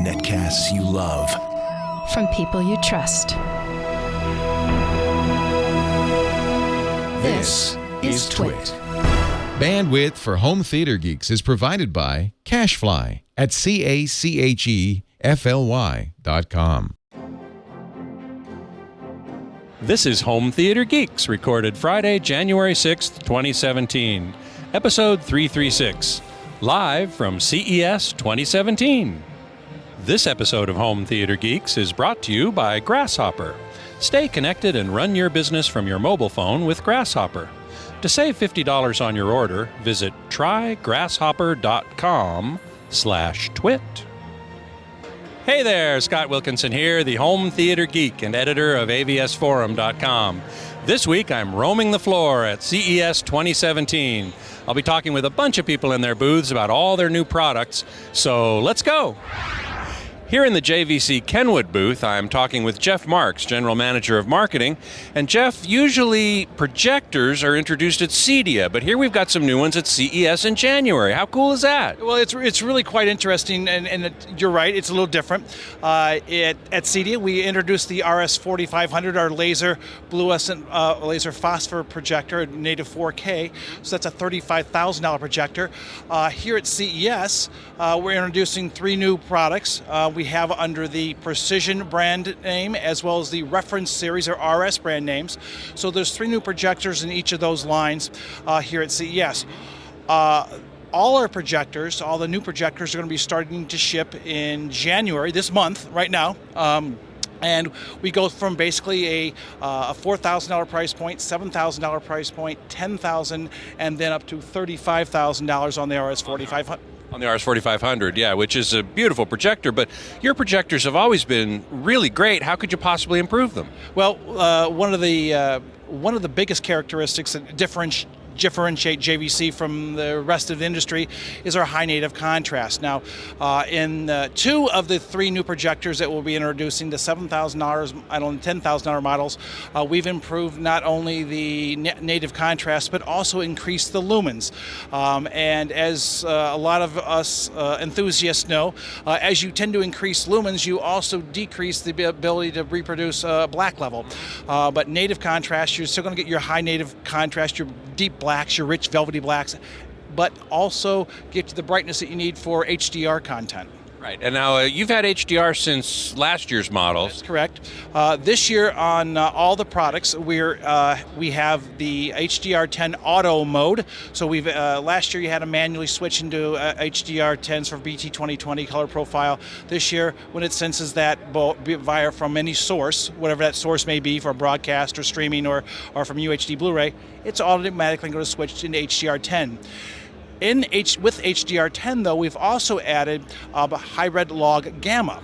Netcasts you love. From people you trust. This is Twit. Bandwidth for home theater geeks is provided by CashFly at CACHEFLY.com. This is Home Theater Geeks, recorded Friday, January 6th, 2017. Episode 336, live from CES 2017. This episode of Home Theater Geeks is brought to you by Grasshopper. Stay connected and run your business from your mobile phone with Grasshopper. To save $50 on your order, visit trygrasshopper.com/twit. Hey there, Scott Wilkinson here, the Home Theater Geek and editor of avsforum.com. This week I'm roaming the floor at CES 2017. I'll be talking with a bunch of people in their booths about all their new products, so let's go. Here in the JVC Kenwood booth, I'm talking with Jeff Marks, General Manager of Marketing. And Jeff, usually projectors are introduced at CEDIA, but here we've got some new ones at CES in January. How cool is that? Well, it's really quite interesting, and you're right, it's a little different. At CEDIA, we introduced the RS4500, our laser fluorescent laser phosphor projector, native 4K, so that's a $35,000 projector. Here at CES, we're introducing three new products. We have under the Precision brand name as well as the Reference Series or RS brand names. So there's three new projectors in each of those lines here at CES. All our projectors, all the new projectors are going to be starting to ship in January, this month, right now. And we go from basically a $4,000 price point, $7,000 price point, $10,000, and then up to $35,000 on the RS4500. On the RS4500, yeah, which is a beautiful projector, but your projectors have always been really great. How could you possibly improve them? Well, one of the biggest characteristics that differentiate JVC from the rest of the industry is our high native contrast. Now, in two of the three new projectors that we'll be introducing, the $7,000 and $10,000 models, we've improved not only the native contrast, but also increased the lumens. And as a lot of us enthusiasts know, as you tend to increase lumens, you also decrease the ability to reproduce black level. But native contrast, you're still going to get your high native contrast, your deep blacks, your rich velvety blacks, but also get you the brightness that you need for HDR content. Right, and now you've had HDR since last year's models. That's correct. This year on all the products, we have the HDR10 auto mode. So we've last year you had to manually switch into HDR10s for BT 2020 color profile. This year, when it senses that via from any source, whatever that source may be for broadcast or streaming or from UHD Blu-ray, it's automatically going to switch into HDR10. With HDR10, though, we've also added hybrid log gamma.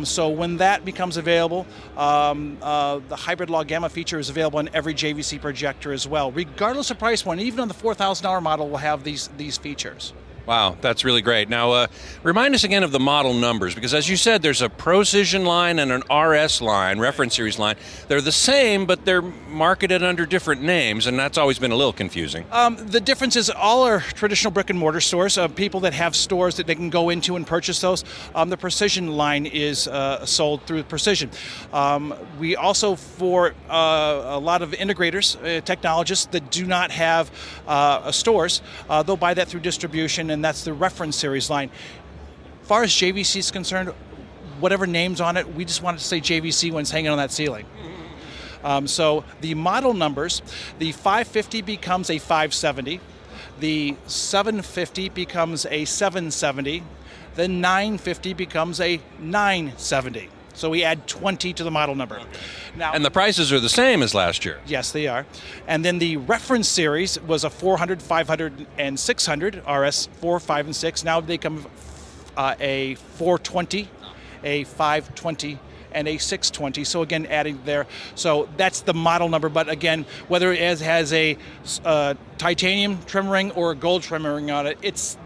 So when that becomes available, the hybrid log gamma feature is available on every JVC projector as well. Regardless of price point, even on the $4,000 model, we'll have these features. Wow, that's really great. Now, remind us again of the model numbers, because as you said, there's a Precision line and an RS line, Reference Series line. They're the same, but they're marketed under different names, and that's always been a little confusing. The difference is all our traditional brick and mortar stores, people that have stores that they can go into and purchase those, the Precision line is sold through Precision. We also, for a lot of integrators, technologists that do not have stores, they'll buy that through distribution, and that's the Reference Series line. As far as JVC is concerned, whatever name's on it, we just wanted to say JVC when it's hanging on that ceiling. So the model numbers, the 550 becomes a 570, the 750 becomes a 770, the 950 becomes a 970. So we add 20 to the model number. Now, and the prices are the same as last year. Yes, they are. And then the Reference Series was a 400, 500, and 600, RS 4, 5, and 6. Now they come a 420, a 520, and a 620. So again, adding there. So that's the model number. But again, whether it has a titanium trim ring or a gold trim ring on it. It's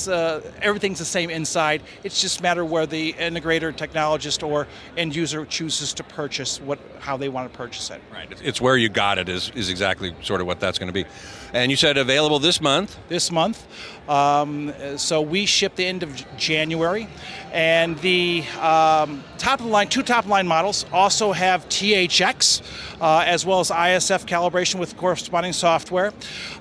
everything's the same inside. It's just a matter where the integrator, technologist, or end user chooses to purchase how they want to purchase it. Right. It's where you got it is exactly sort of what that's going to be. And you said available this month? This month. So we ship the end of January. And the top of the line, two top of line models also have THX as well as ISF calibration with corresponding software.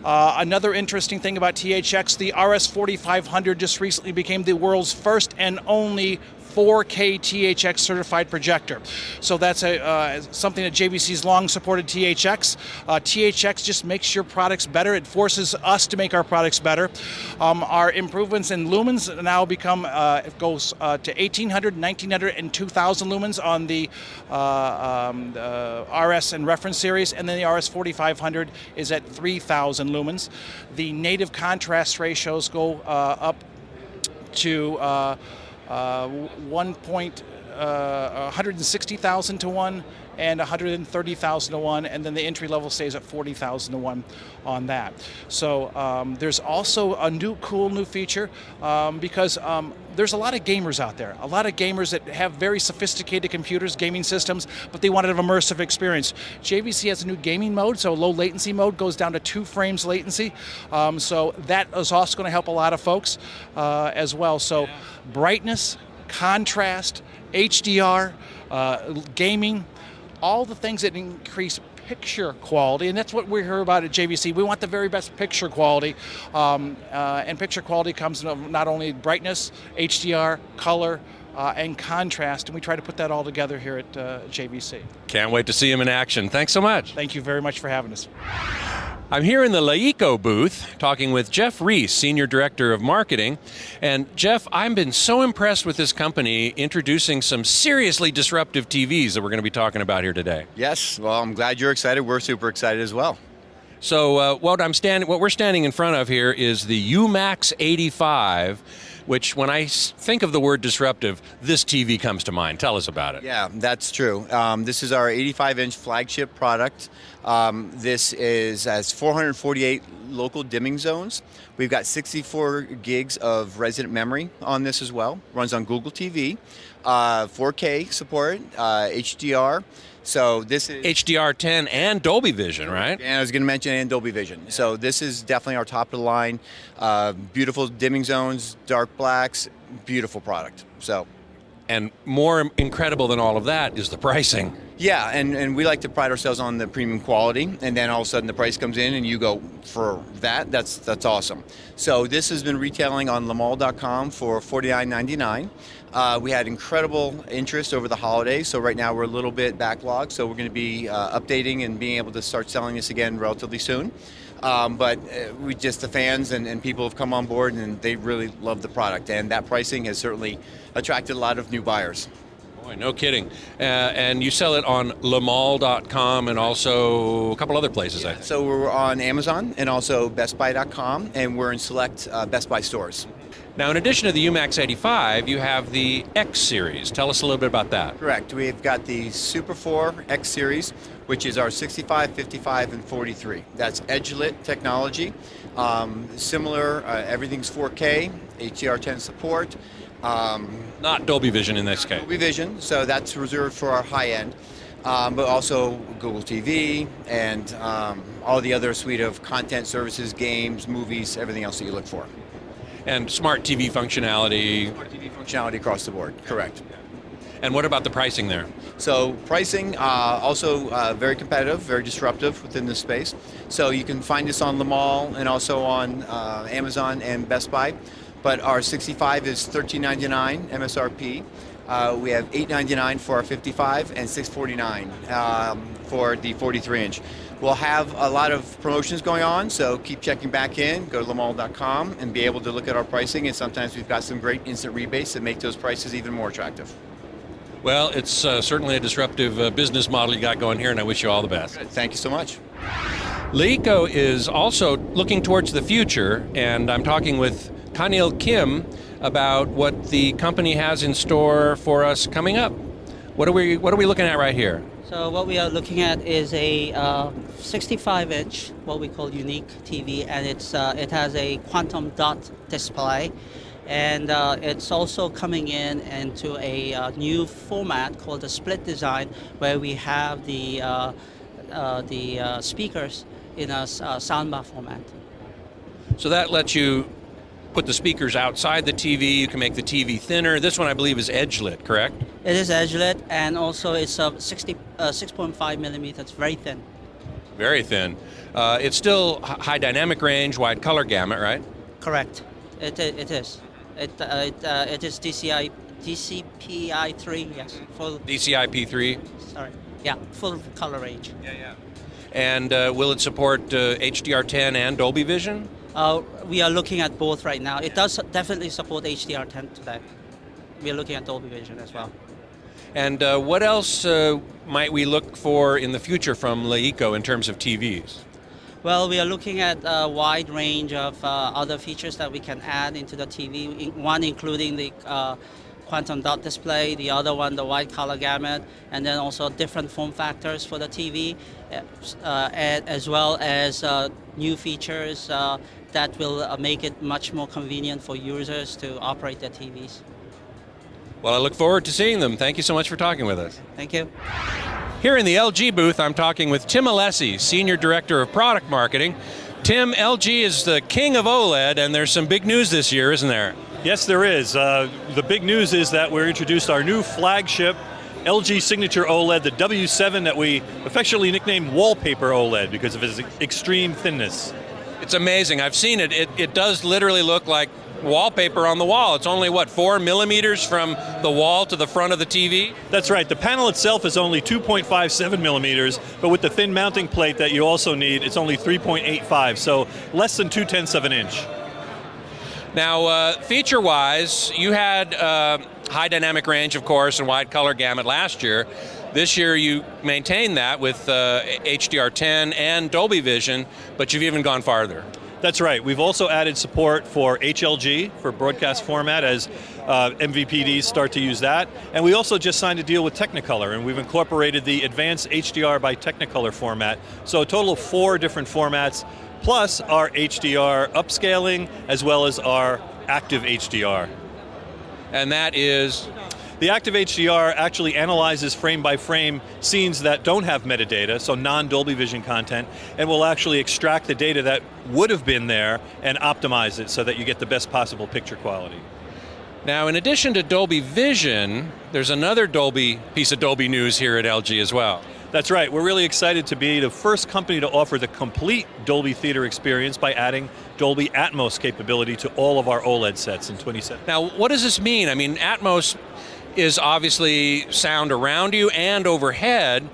Another interesting thing about THX, the RS4500 just recently became the world's first and only 4K THX certified projector. So that's something that JVC's long supported THX. THX just makes your products better. It forces us to make our products better. Our improvements in lumens now become, it goes to 1800, 1900, and 2000 lumens on the RS and reference series, and then the RS4500 is at 3000 lumens. The native contrast ratios go up to 160,000 to 1 and 130,000 to 1, and then the entry level stays at 40,000 to 1 on that. So there's also a cool new feature because there's a lot of gamers out there, a lot of gamers that have very sophisticated computers, gaming systems, but they want an immersive experience. JVC has a new gaming mode, so low latency mode goes down to 2 frames latency. So that is also going to help a lot of folks as well. So brightness, contrast, HDR, gaming, all the things that increase picture quality, and that's what we hear about at JVC. We want the very best picture quality, and picture quality comes from not only brightness, HDR, color, and contrast, and we try to put that all together here at JVC. Can't wait to see him in action. Thanks so much. Thank you very much for having us. I'm here in the LeEco booth talking with Jeff Reese, Senior Director of Marketing. And Jeff, I've been so impressed with this company introducing some seriously disruptive TVs that we're going to be talking about here today. Yes, well, I'm glad you're excited. We're super excited as well. So what we're standing in front of here is the UMAX 85, which when I think of the word disruptive, this TV comes to mind. Tell us about it. Yeah, that's true. This is our 85-inch flagship product. This has 448 local dimming zones. We've got 64 gigs of resident memory on this as well. Runs on Google TV, 4K support, HDR. So this is HDR10 and Dolby Vision, right? And I was going to mention and Dolby Vision. So this is definitely our top of the line. Beautiful dimming zones, dark blacks, beautiful product. So, and more incredible than all of that is the pricing. Yeah, and we like to pride ourselves on the premium quality, and then all of a sudden the price comes in and you go, for that, that's awesome. So this has been retailing on lemall.com for $49.99. We had incredible interest over the holidays, so right now we're a little bit backlogged, so we're going to be updating and being able to start selling this again relatively soon. But the fans and people have come on board and they really love the product, and that pricing has certainly attracted a lot of new buyers. Boy, no kidding. And you sell it on lemall.com and also a couple other places, I think. So we're on Amazon and also bestbuy.com, and we're in select Best Buy stores. Now, in addition to the UMAX 85, you have the X series. Tell us a little bit about that. Correct. We've got the Super 4 X series, which is our 65, 55, and 43. That's edge-lit technology. Similar, everything's 4K, HDR10 support. Not Dolby Vision in this case. Dolby Vision, so that's reserved for our high end. But also Google TV and all the other suite of content services, games, movies, everything else that you look for. And smart TV functionality. Smart TV functionality across the board, correct. And what about the pricing there? So pricing, also very competitive, very disruptive within this space. So you can find us on LeMall and also on Amazon and Best Buy. But our 65 is $13.99 MSRP. We have $8.99 for our 55 and $6.49 for the 43-inch. We'll have a lot of promotions going on, so keep checking back in. Go to lemall.com and be able to look at our pricing, and sometimes we've got some great instant rebates that make those prices even more attractive. Well, it's certainly a disruptive business model you got going here, and I wish you all the best. Good. Thank you so much. LeEco is also looking towards the future, and I'm talking with Kanil Kim about what the company has in store for us coming up. What are we looking at right here? So what we are looking at is a 65-inch, what we call unique TV, and it has a quantum dot display, and it's also coming into a new format called the split design, where we have the speakers in a soundbar format. So that lets you put the speakers outside the TV. You can make the TV thinner. This one, I believe, is edge lit, correct? It is edge lit, and also it's 6.5 millimeters. It's very thin. Very thin. It's still high dynamic range, wide color gamut, right? Correct. It is. It is DCI-3, yes. Full. DCI-P3. Sorry. Yeah, full color range. Yeah. And will it support HDR10 and Dolby Vision? We are looking at both right now. It does definitely support HDR10 today. We are looking at Dolby Vision as well. And what else might we look for in the future from LeEco in terms of TVs? Well, we are looking at a wide range of other features that we can add into the TV, one including the quantum dot display, the other one the wide color gamut, and then also different form factors for the TV, as well as new features that will make it much more convenient for users to operate their TVs. Well, I look forward to seeing them. Thank you so much for talking with us. Thank you. Here in the LG booth, I'm talking with Tim Alessi, Senior Director of Product Marketing. Tim, LG is the king of OLED, and there's some big news this year, isn't there? Yes, there is. The big news is that we introduced our new flagship LG Signature OLED, the W7, that we affectionately nicknamed Wallpaper OLED because of its extreme thinness. It's amazing. I've seen it. It does literally look like wallpaper on the wall. It's only, 4 millimeters from the wall to the front of the TV? That's right. The panel itself is only 2.57 millimeters, but with the thin mounting plate that you also need, it's only 3.85, so less than 2/10 of an inch. Now, feature-wise, you had high dynamic range, of course, and wide color gamut last year. This year you maintained that with HDR10 and Dolby Vision, but you've even gone farther. That's right. We've also added support for HLG, for broadcast format, as MVPDs start to use that. And we also just signed a deal with Technicolor, and we've incorporated the advanced HDR by Technicolor format. So a total of 4 different formats, plus our HDR upscaling, as well as our active HDR. And that is? The active HDR actually analyzes frame-by-frame scenes that don't have metadata, so non-Dolby Vision content, and will actually extract the data that would have been there and optimize it so that you get the best possible picture quality. Now, in addition to Dolby Vision, there's another piece of Dolby news here at LG as well. That's right. We're really excited to be the first company to offer the complete Dolby Theater experience by adding Dolby Atmos capability to all of our OLED sets in 2017. Now, what does this mean? I mean, Atmos is obviously sound around you and overhead.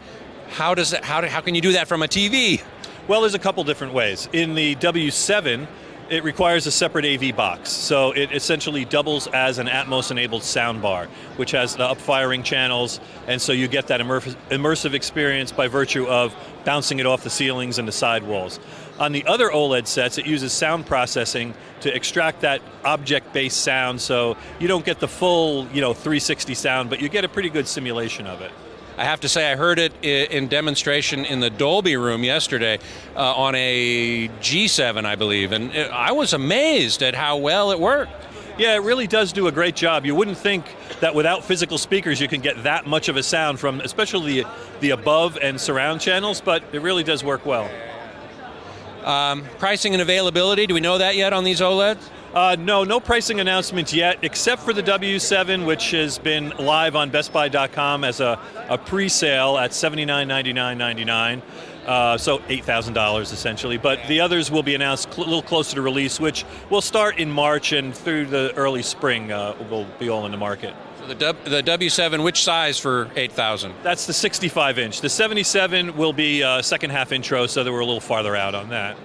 How can you do that from a TV? Well, there's a couple different ways. In the W7, it requires a separate AV box, so it essentially doubles as an Atmos-enabled soundbar, which has the up-firing channels, and so you get that immersive experience by virtue of bouncing it off the ceilings and the sidewalls. On the other OLED sets, it uses sound processing to extract that object-based sound, so you don't get the full, 360 sound, but you get a pretty good simulation of it. I have to say, I heard it in demonstration in the Dolby room yesterday on a G7, I believe, and I was amazed at how well it worked. Yeah, it really does do a great job. You wouldn't think that without physical speakers you can get that much of a sound from especially the above and surround channels, but it really does work well. Pricing and availability, do we know that yet on these OLEDs? No pricing announcements yet, except for the W7, which has been live on BestBuy.com as a pre-sale at $79.99.99, so $8,000 essentially. But the others will be announced a little closer to release, which will start in March and through the early spring will be all in the market. So the W7, which size for $8,000? That's the 65-inch. The 77 will be second half intro, so that we're a little farther out on that.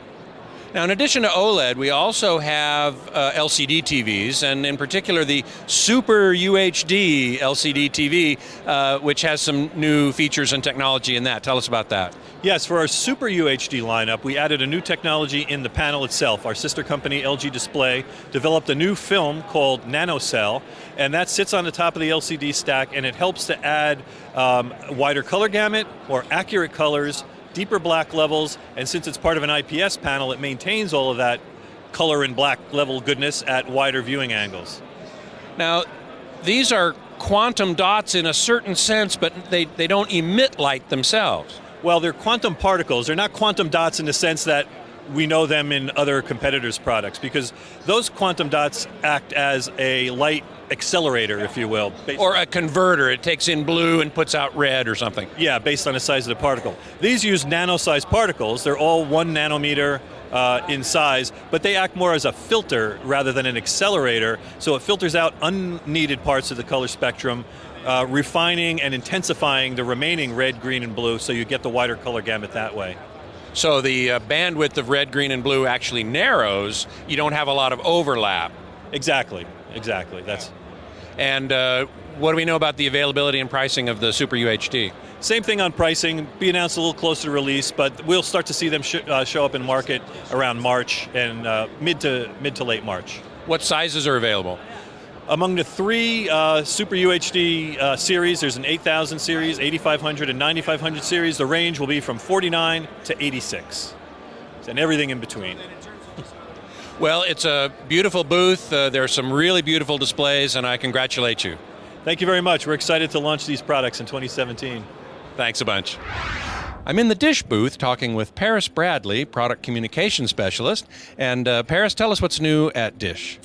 Now, in addition to OLED, we also have LCD TVs, and in particular the Super UHD LCD TV, which has some new features and technology in that. Tell us about that. Yes, for our Super UHD lineup, we added a new technology in the panel itself. Our sister company, LG Display, developed a new film called NanoCell, and that sits on the top of the LCD stack, and it helps to add wider color gamut, more accurate colors, deeper black levels, and since it's part of an IPS panel, it maintains all of that color and black level goodness at wider viewing angles. Now, these are quantum dots in a certain sense, but they don't emit light themselves. Well, they're quantum particles. They're not quantum dots in the sense that we know them in other competitors' products, because those quantum dots act as a light accelerator, if you will. Or a converter. It takes in blue and puts out red or something. Yeah, based on the size of the particle. These use nano-sized particles. They're all 1 nanometer in size, but they act more as a filter rather than an accelerator, so it filters out unneeded parts of the color spectrum, refining and intensifying the remaining red, green, and blue, so you get the wider color gamut that way. So the bandwidth of red, green, and blue actually narrows. You don't have a lot of overlap. Exactly. And what do we know about the availability and pricing of the Super UHD? Same thing on pricing, be announced a little closer to release, but we'll start to see them show up in market around March and mid to late March. What sizes are available? Among the 3 Super UHD series, there's an 8000 series, 8500, and 9500 series. The range will be from 49 to 86, and everything in between. Well, it's a beautiful booth. There are some really beautiful displays, and I congratulate you. Thank you very much. We're excited to launch these products in 2017. Thanks a bunch. I'm in the Dish booth talking with Paris Bradley, Product Communication Specialist. And Paris, tell us what's new at Dish.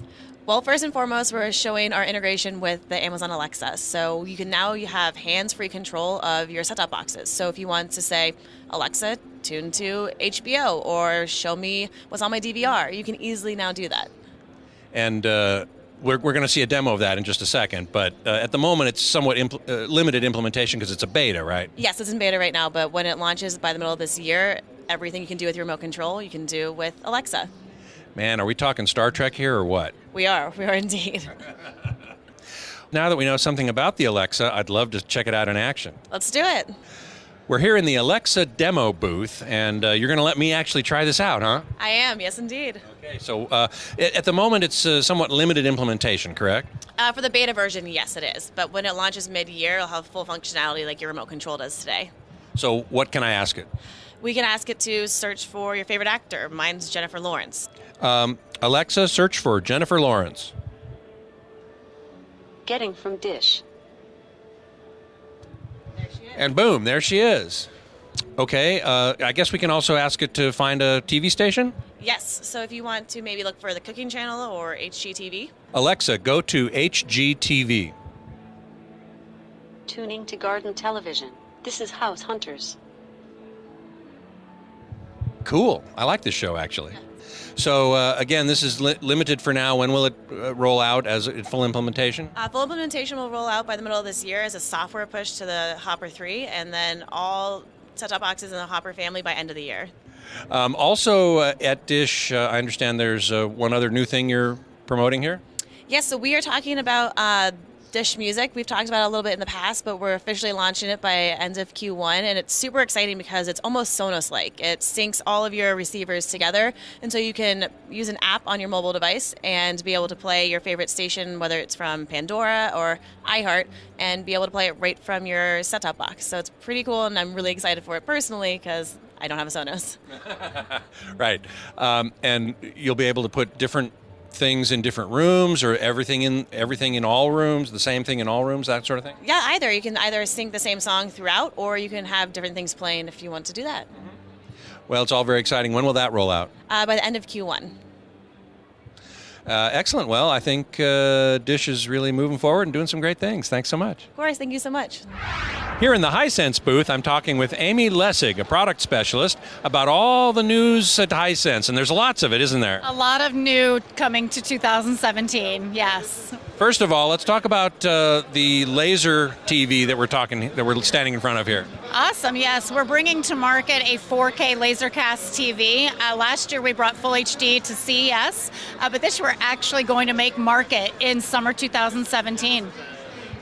Well, first and foremost, we're showing our integration with the Amazon Alexa. So you have hands-free control of your set-top boxes. So if you want to say, Alexa, tune to HBO, or show me what's on my DVR, you can easily now do that. And we're going to see a demo of that in just a second. But at the moment, it's somewhat limited implementation because it's a beta, right? Yes, it's in beta right now. But when it launches by the middle of this year, everything you can do with your remote control, you can do with Alexa. Man, are we talking Star Trek here or what? We are indeed. Now that we know something about the Alexa, I'd love to check it out in action. Let's do it. We're here in the Alexa demo booth, and you're going to let me actually try this out, huh? I am, yes indeed. Okay, so at the moment it's somewhat limited implementation, correct? For the beta version, yes it is. But when it launches mid-year, it'll have full functionality like your remote control does today. So what can I ask it? We can ask it to search for your favorite actor. Mine's Jennifer Lawrence. Alexa, search for Jennifer Lawrence. Getting from Dish. And boom, there she is. Okay, I guess we can also ask it to find a TV station? Yes, so if you want to maybe look for the cooking channel or HGTV. Alexa, go to HGTV. Tuning to Garden Television. This is House Hunters. Cool. I like this show, actually. So, again, this is limited for now. When will it roll out as a full implementation? Full implementation will roll out by the middle of this year as a software push to the Hopper 3, and then all set-top boxes in the Hopper family by end of the year. Also, at Dish, I understand there's one other new thing you're promoting here? Yes, so we are talking about Dish Music. We've talked about it a little bit in the past, but we're officially launching it by end of Q1, and it's super exciting because it's almost Sonos-like. It syncs all of your receivers together, and so you can use an app on your mobile device and be able to play your favorite station, whether it's from Pandora or iHeart, and be able to play it right from your set-top box. So it's pretty cool, and I'm really excited for it personally because I don't have a Sonos. Right. And you'll be able to put different things in different rooms, or everything in all rooms, the same thing in all rooms, that sort of thing? Yeah, either. You can either sing the same song throughout, or you can have different things playing if you want to do that. Well, it's all very exciting. When will that roll out? By the end of Q1. Excellent. Well, I think Dish is really moving forward and doing some great things. Thanks so much. Of course. Thank you so much. Here in the Hisense booth, I'm talking with Amy Lessig, a product specialist, about all the news at Hisense. And there's lots of it, isn't there? A lot of new coming to 2017, yes. First of all, let's talk about the laser TV that we're standing in front of here. Awesome, yes. We're bringing to market a 4K LaserCast TV. Last year we brought Full HD to CES, but this year we're actually going to make market in summer 2017.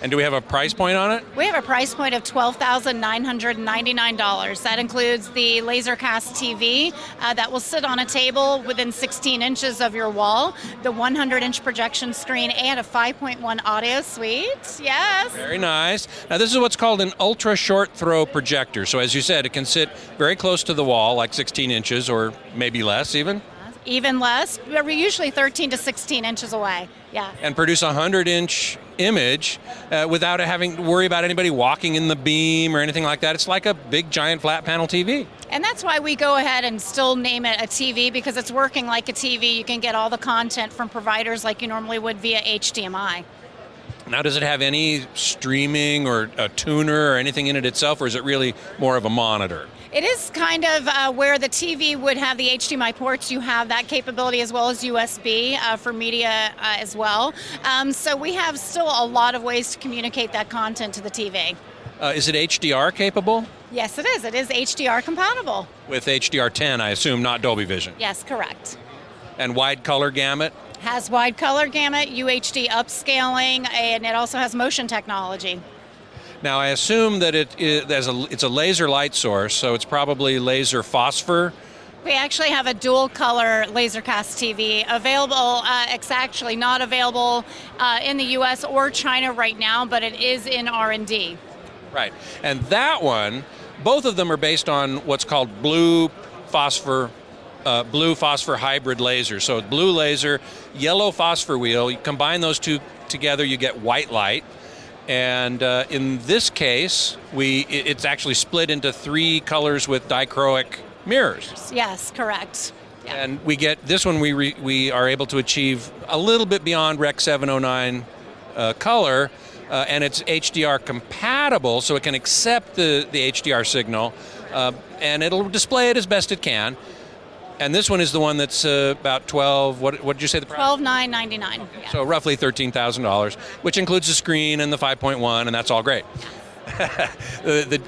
And do we have a price point on it? We have a price point of $12,999. That includes the LaserCast TV that will sit on a table within 16 inches of your wall, the 100-inch projection screen, and a 5.1 audio suite. Yes. Very nice. Now this is what's called an ultra short throw projector. So as you said, it can sit very close to the wall, like 16 inches or maybe less even. Even less. We're usually 13 to 16 inches away. Yeah. And produce a 100-inch image without having to worry about anybody walking in the beam or anything like that. It's like a big, giant, flat panel TV. And that's why we go ahead and still name it a TV, because it's working like a TV. You can get all the content from providers like you normally would via HDMI. Now, does it have any streaming or a tuner or anything in it itself, or is it really more of a monitor? It is kind of where the TV would have the HDMI ports. You have that capability as well as USB for media as well. So we have still a lot of ways to communicate that content to the TV. Is it HDR capable? Yes, it is. It is HDR compatible. With HDR10, I assume, not Dolby Vision. Yes, correct. And wide color gamut? Has wide color gamut, UHD upscaling, and it also has motion technology. Now, I assume that it's a laser light source, so it's probably laser phosphor. We actually have a dual color LaserCast TV available. It's actually not available in the US or China right now, but it is in R&D. Right. And that one, both of them are based on what's called blue phosphor hybrid laser. So blue laser, yellow phosphor wheel. You combine those two together, you get white light. And in this case, it's actually split into 3 colors with dichroic mirrors. Yes, correct. Yeah. And we get this one. We are able to achieve a little bit beyond Rec 709 color, and it's HDR compatible, so it can accept the HDR signal, and it'll display it as best it can. And this one is the one that's about 12. What did you say the price? $12,999. Yeah. So roughly $13,000, which includes the screen and the 5.1, and that's all great.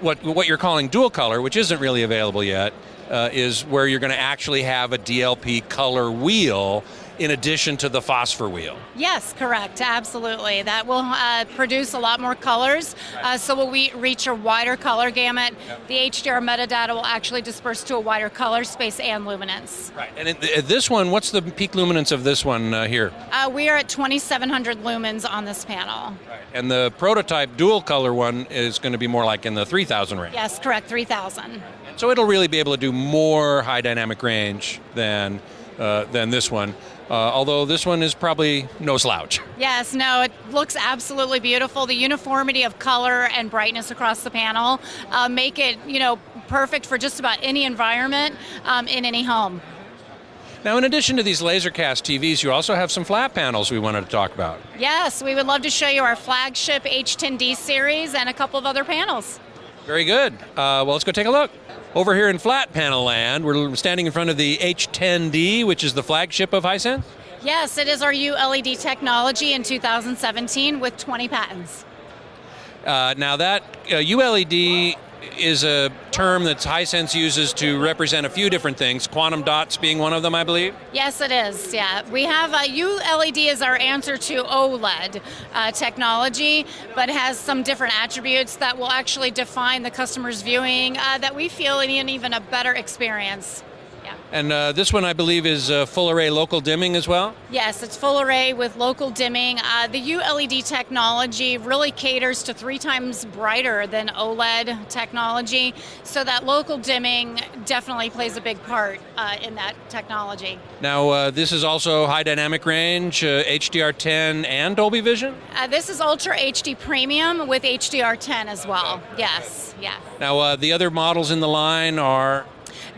What you're calling dual color, which isn't really available yet, is where you're going to actually have a DLP color wheel in addition to the phosphor wheel. Yes, correct, absolutely. That will produce a lot more colors, so will we reach a wider color gamut. Yep. The HDR metadata will actually disperse to a wider color space and luminance. Right, and this one, what's the peak luminance of this one here? We are at 2,700 lumens on this panel. Right. And the prototype dual color one is going to be more like in the 3,000 range. Yes, correct, 3,000. So it'll really be able to do more high dynamic range than this one. Although this one is probably no slouch. Yes, no, it looks absolutely beautiful. The uniformity of color and brightness across the panel make it, perfect for just about any environment in any home. Now, in addition to these LaserCast TVs, you also have some flat panels we wanted to talk about. Yes, we would love to show you our flagship H10D series and a couple of other panels. Very good. Well, let's go take a look. Over here in flat panel land, we're standing in front of the H10D, which is the flagship of Hisense. Yes, it is our OLED technology in 2017 with 20 patents. Now that OLED is a term that Hisense uses to represent a few different things, quantum dots being one of them, I believe? Yes, it is, yeah. We have OLED as our answer to OLED technology, but has some different attributes that will actually define the customer's viewing that we feel in even a better experience. Yeah. And this one, I believe, is full array local dimming as well? Yes, it's full array with local dimming. The OLED technology really caters to 3 times brighter than OLED technology, so that local dimming definitely plays a big part in that technology. Now, this is also high dynamic range, HDR10 and Dolby Vision? This is Ultra HD Premium with HDR10 as well. Yes, yeah. Now, the other models in the line are?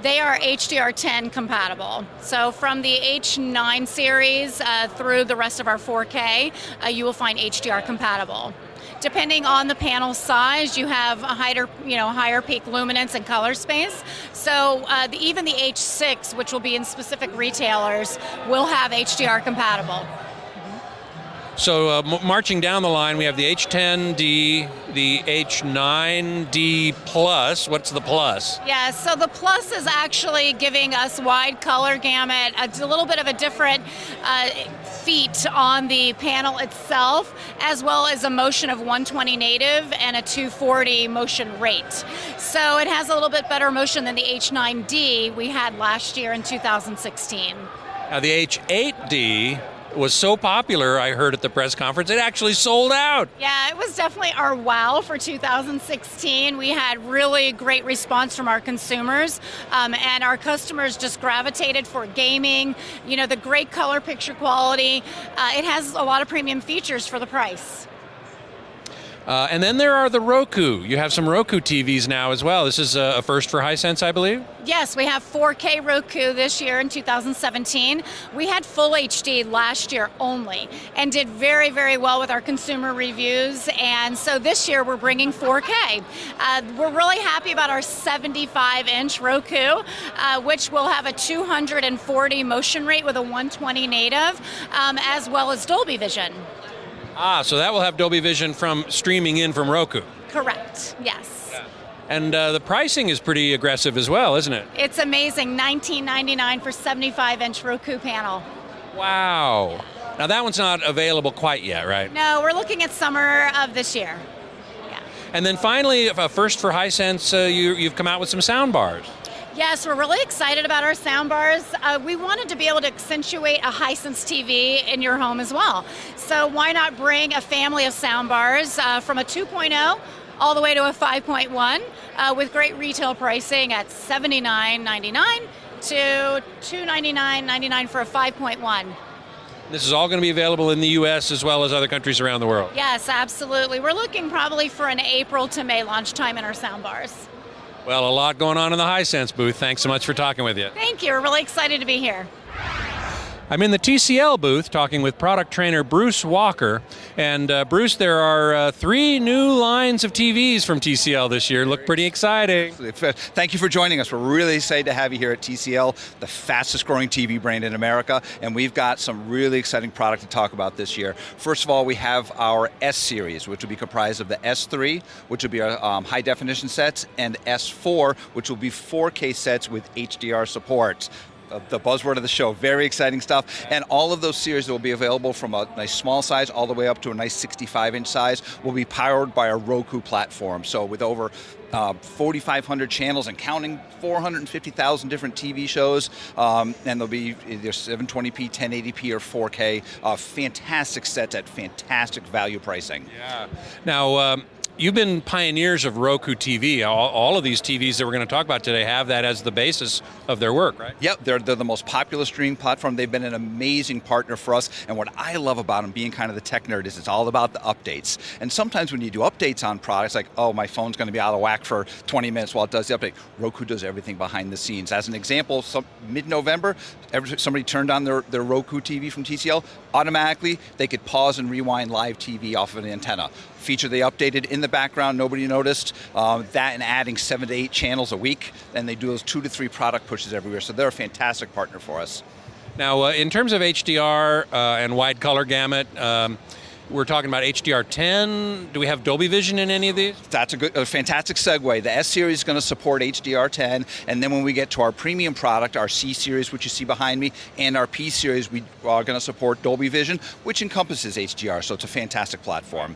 They are HDR10 compatible. So from the H9 series through the rest of our 4K, you will find HDR compatible. Depending on the panel size, you have a higher peak luminance and color space. So even the H6, which will be in specific retailers, will have HDR compatible. So marching down the line, we have the H10D, the H9D Plus. What's the Plus? Yeah, so the Plus is actually giving us wide color gamut. It's a little bit of a different feat on the panel itself, as well as a motion of 120 native and a 240 motion rate. So it has a little bit better motion than the H9D we had last year in 2016. Now the H8D was so popular, I heard at the press conference, it actually sold out. Yeah, it was definitely our wow for 2016. We had really great response from our consumers, and our customers just gravitated for gaming, you know, the great color picture quality. It has a lot of premium features for the price. And then there are the Roku. You have some Roku TVs now as well. This is a first for Hisense, I believe? Yes, we have 4K Roku this year in 2017. We had full HD last year only and did very, very well with our consumer reviews. And so this year we're bringing 4K. We're really happy about our 75-inch Roku, which will have a 240 motion rate with a 120 native, as well as Dolby Vision. Ah, so that will have Dolby Vision from streaming in from Roku. Correct, yes. Yeah. And the pricing is pretty aggressive as well, isn't it? It's amazing, $19.99 for 75-inch Roku panel. Wow. Now that one's not available quite yet, right? No, we're looking at summer of this year. Yeah. And then finally, first for Hisense, you've come out with some sound bars. Yes, we're really excited about our soundbars. We wanted to be able to accentuate a Hisense TV in your home as well. So why not bring a family of soundbars from a 2.0 all the way to a 5.1 with great retail pricing at $79.99 to $299.99 for a 5.1. This is all going to be available in the U.S. as well as other countries around the world. Yes, absolutely. We're looking probably for an April to May launch time in our soundbars. Well, a lot going on in the Hisense booth. Thanks so much for talking with you. Thank you. We're really excited to be here. I'm in the TCL booth talking with product trainer Bruce Walker. And Bruce, there are 3 new lines of TVs from TCL this year. Look pretty exciting. Thank you for joining us. We're really excited to have you here at TCL, the fastest growing TV brand in America. And we've got some really exciting product to talk about this year. First of all, we have our S series, which will be comprised of the S3, which will be our high definition sets, and S4, which will be 4K sets with HDR support. The buzzword of the show, very exciting stuff. And all of those series that will be available from a nice small size all the way up to a nice 65-inch size will be powered by our Roku platform. So with over 4,500 channels and counting, 450,000 different TV shows, and they'll be either 720p, 1080p, or 4K. Fantastic sets at fantastic value pricing. Yeah. Now, you've been pioneers of Roku TV. All of these TVs that we're going to talk about today have that as the basis of their work, right? Yep, they're the most popular streaming platform. They've been an amazing partner for us. And what I love about them, being kind of the tech nerd, is it's all about the updates. And sometimes when you do updates on products, like, oh, my phone's going to be out of whack for 20 minutes while it does the update, Roku does everything behind the scenes. As an example, mid-November, somebody turned on their Roku TV from TCL, automatically they could pause and rewind live TV off of an antenna. Feature they updated in the background, nobody noticed. That and adding 7 to 8 channels a week, and they do those 2 to 3 product pushes everywhere. So they're a fantastic partner for us. Now, in terms of HDR and wide color gamut, we're talking about HDR10. Do we have Dolby Vision in any of these? That's a fantastic segue. The S series is going to support HDR10, and then when we get to our premium product, our C series, which you see behind me, and our P series, we are going to support Dolby Vision, which encompasses HDR. So it's a fantastic platform.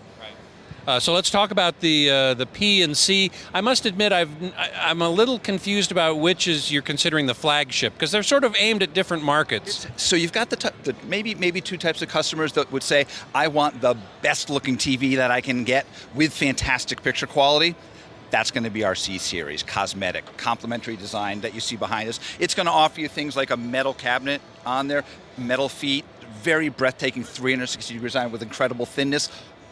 So let's talk about the P and C. I must admit, I'm a little confused about which is you're considering the flagship, because they're sort of aimed at different markets. So you've got the maybe 2 types of customers that would say, I want the best looking TV that I can get with fantastic picture quality. That's going to be our C series, cosmetic, complementary design that you see behind us. It's going to offer you things like a metal cabinet on there, metal feet, very breathtaking 360-degree design with incredible thinness.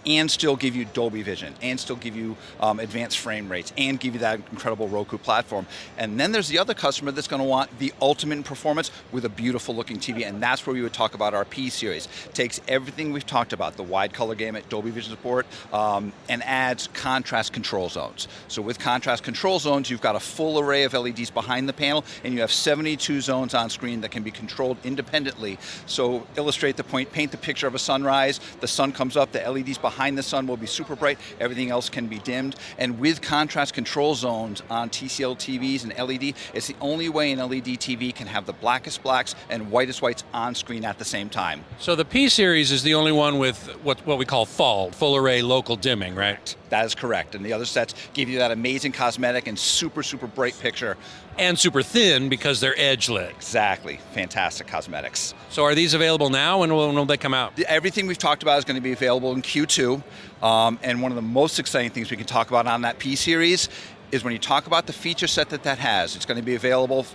and still give you Dolby Vision, and still give you advanced frame rates, and give you that incredible Roku platform. And then there's the other customer that's going to want the ultimate in performance with a beautiful looking TV, and that's where we would talk about our P series. Takes everything we've talked about, the wide color gamut, Dolby Vision support, and adds contrast control zones. So with contrast control zones, you've got a full array of LEDs behind the panel, and you have 72 zones on screen that can be controlled independently. So illustrate the point, paint the picture of a sunrise, the sun comes up, the LEDs behind the sun will be super bright, everything else can be dimmed. And with contrast control zones on TCL TVs and LED, it's the only way an LED TV can have the blackest blacks and whitest whites on screen at the same time. So the P series is the only one with what we call full array local dimming, right? That is correct. And the other sets give you that amazing cosmetic and super, super bright picture. And super thin because they're edge lit. Exactly. Fantastic cosmetics. So are these available now? When will they come out? Everything we've talked about is going to be available in Q2. And one of the most exciting things we can talk about on that P series is when you talk about the feature set that has, it's going to be available.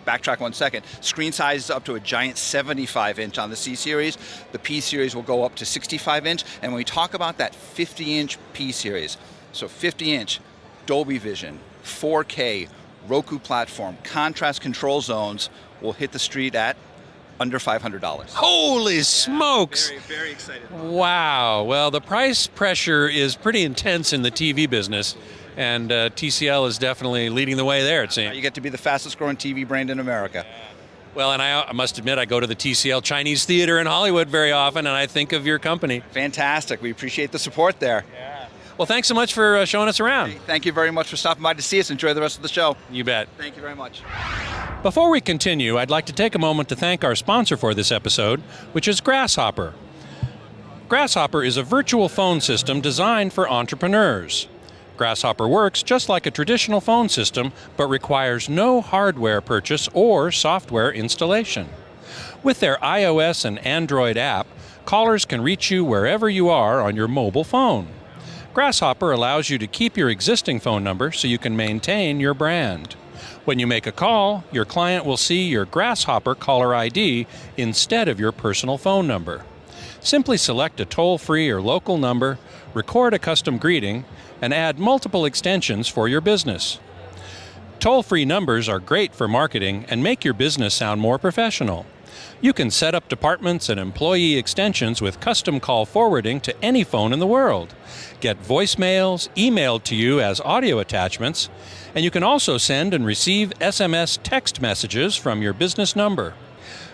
Backtrack 1 second. Screen size is up to a giant 75-inch on the C series. The P series will go up to 65-inch. And when we talk about that 50-inch P series, so 50-inch, Dolby Vision, 4K, Roku platform, contrast control zones will hit the street at under $500. Holy smokes! Very, very excited. Wow. Well, the price pressure is pretty intense in the TV business. And TCL is definitely leading the way there, it seems. You get to be the fastest growing TV brand in America. Well, and I must admit, I go to the TCL Chinese Theater in Hollywood very often, and I think of your company. Fantastic. We appreciate the support there. Yeah. Well, thanks so much for showing us around. Thank you very much for stopping by to see us. Enjoy the rest of the show. You bet. Thank you very much. Before we continue, I'd like to take a moment to thank our sponsor for this episode, which is Grasshopper. Grasshopper is a virtual phone system designed for entrepreneurs. Grasshopper works just like a traditional phone system, but requires no hardware purchase or software installation. With their iOS and Android app, callers can reach you wherever you are on your mobile phone. Grasshopper allows you to keep your existing phone number so you can maintain your brand. When you make a call, your client will see your Grasshopper caller ID instead of your personal phone number. Simply select a toll-free or local number, record a custom greeting, and add multiple extensions for your business. Toll-free numbers are great for marketing and make your business sound more professional. You can set up departments and employee extensions with custom call forwarding to any phone in the world. Get voicemails emailed to you as audio attachments, and you can also send and receive SMS text messages from your business number.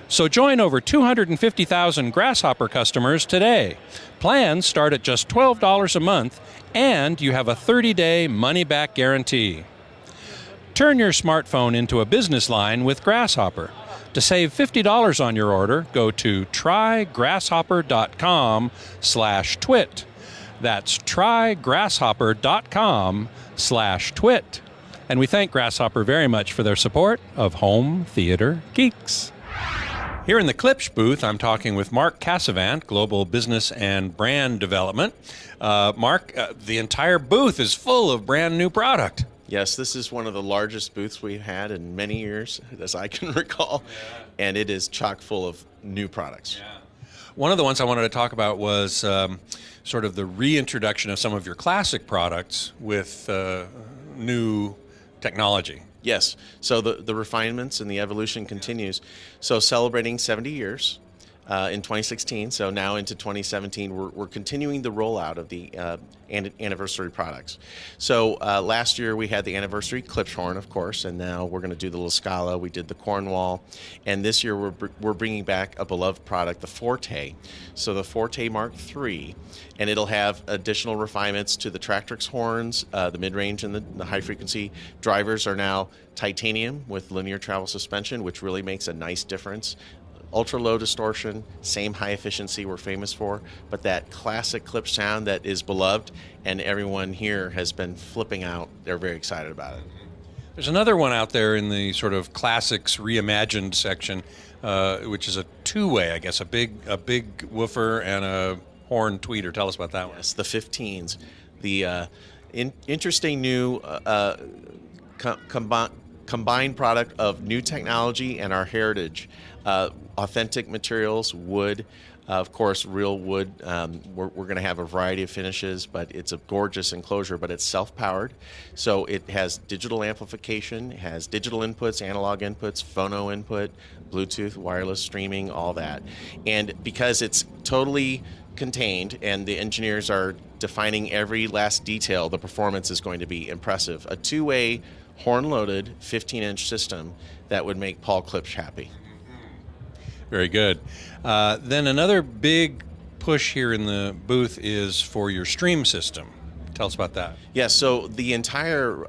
So join over 250,000 Grasshopper customers today. Plans start at just $12 a month, and you have a 30-day money-back guarantee. Turn your smartphone into a business line with Grasshopper. To save $50 on your order, go to trygrasshopper.com/twit. That's trygrasshopper.com/twit. And we thank Grasshopper very much for their support of Home Theater Geeks. Here in the Klipsch booth, I'm talking with Mark Cassavant, Global Business and Brand Development. Mark, the entire booth is full of brand new product. Yes, this is one of the largest booths we've had in many years, as I can recall, and it is chock full of new products. Yeah. One of the ones I wanted to talk about was sort of the reintroduction of some of your classic products with new technology. Yes, so the refinements and the evolution continues. So celebrating 70 years in 2016, so now into 2017, we're continuing the rollout of the anniversary products. So last year we had the anniversary Klipsch horn, of course, and now we're going to do the La Scala. We did the Cornwall, and this year we're bringing back a beloved product, the Forte. So the Forte Mark III, and it'll have additional refinements to the Tractrix horns, the mid-range and the high-frequency drivers are now titanium with linear travel suspension, which really makes a nice difference. Ultra low distortion, same high efficiency we're famous for, but that classic Klipsch sound that is beloved, and everyone here has been flipping out. They're very excited about it. There's another one out there in the sort of classics reimagined section, which is a two-way, I guess, a big woofer and a horn tweeter. Tell us about that one. Yes, the 15s. The interesting new combined product of new technology and our heritage. Authentic materials, wood, Of course, real wood. We're going to have a variety of finishes, but it's a gorgeous enclosure, but it's self-powered. So it has digital amplification, it has digital inputs, analog inputs, phono input, Bluetooth, wireless streaming, all that. And because it's totally contained and the engineers are defining every last detail, the performance is going to be impressive. A two-way horn-loaded 15-inch system that would make Paul Klipsch happy. Very good. Then another big push here in the booth is for your stream system. Tell us about that. Yeah, so the entire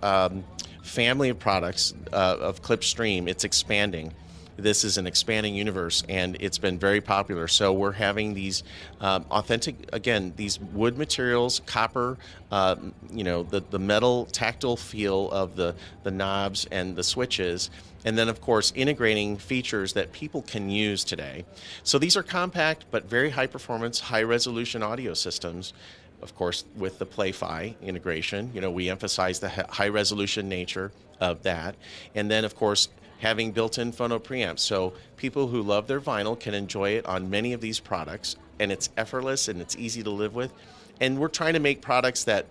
family of products of Klipsch Stream, it's expanding. This is an expanding universe, and it's been very popular. So we're having these authentic, again, these wood materials, copper, the metal tactile feel of the knobs and the switches, and then, of course, integrating features that people can use today. So these are compact but very high performance, high resolution audio systems. Of course, with the Play-Fi integration, we emphasize the high resolution nature of that. And then, of course, having built-in phono preamps. So people who love their vinyl can enjoy it on many of these products, and it's effortless and it's easy to live with. And we're trying to make products that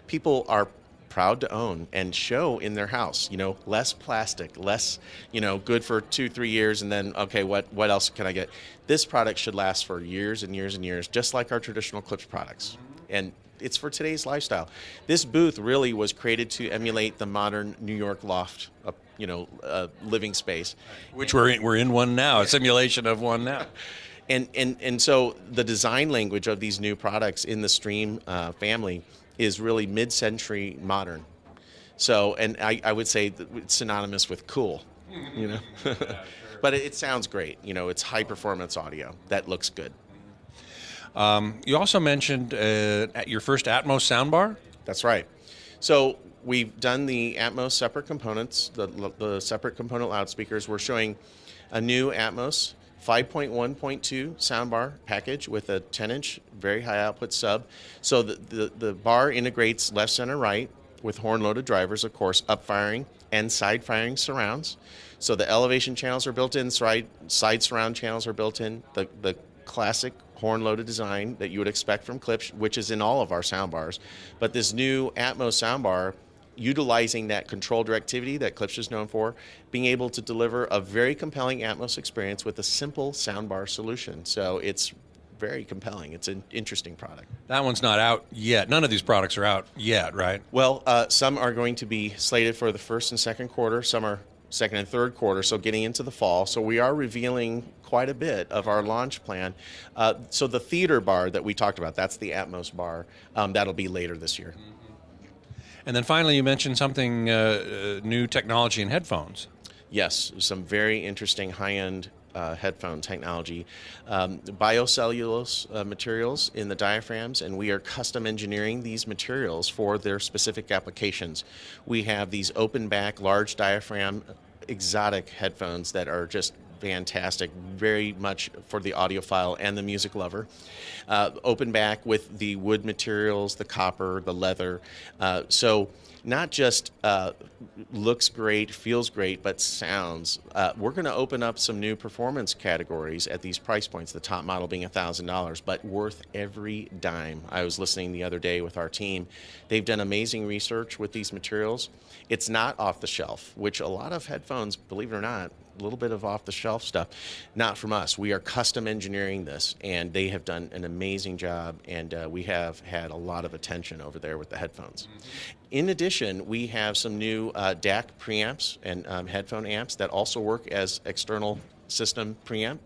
people are proud to own and show in their house. Less plastic, less, good for 2-3 years, and then, okay, what else can I get? This product should last for years and years and years, just like our traditional Klipsch products. And it's for today's lifestyle. This booth really was created to emulate the modern New York loft, living space. Which we're in one now, a simulation of one now. And so the design language of these new products in the Stream family is really mid-century modern. So, and I would say that it's synonymous with cool, Yeah, sure. But it sounds great. It's high-performance audio. That looks good. You also mentioned your first Atmos soundbar? That's right. So we've done the Atmos separate components, the separate component loudspeakers. We're showing a new Atmos 5.1.2 soundbar package with a 10-inch very high output sub. So the bar integrates left, center, right with horn-loaded drivers, of course, up-firing and side-firing surrounds. So the elevation channels are built in, side surround channels are built in. The classic horn-loaded design that you would expect from Klipsch, which is in all of our soundbars. But this new Atmos soundbar, utilizing that control directivity that Klipsch is known for, being able to deliver a very compelling Atmos experience with a simple soundbar solution. So it's very compelling. It's an interesting product. That one's not out yet. None of these products are out yet, right? Well, some are going to be slated for the first and second quarter. Some are second and third quarter, so getting into the fall. So we are revealing quite a bit of our launch plan. So the theater bar that we talked about, that's the Atmos bar. That'll be later this year. And then finally, you mentioned something new technology in headphones. Yes, some very interesting high-end headphone technology. Biocellulose materials in the diaphragms, and we are custom engineering these materials for their specific applications. We have these open back, large diaphragm, exotic headphones that are just fantastic, very much for the audiophile and the music lover. Open back with the wood materials, the copper, the leather. So not just looks great, feels great, but sounds. We're going to open up some new performance categories at these price points, the top model being $1,000, but worth every dime. I was listening the other day with our team. They've done amazing research with these materials. It's not off the shelf, which a lot of headphones, believe it or not, a little bit of off-the-shelf stuff, not from us. We are custom engineering this, and they have done an amazing job, and we have had a lot of attention over there with the headphones. In addition, we have some new DAC preamps and headphone amps that also work as external system preamp,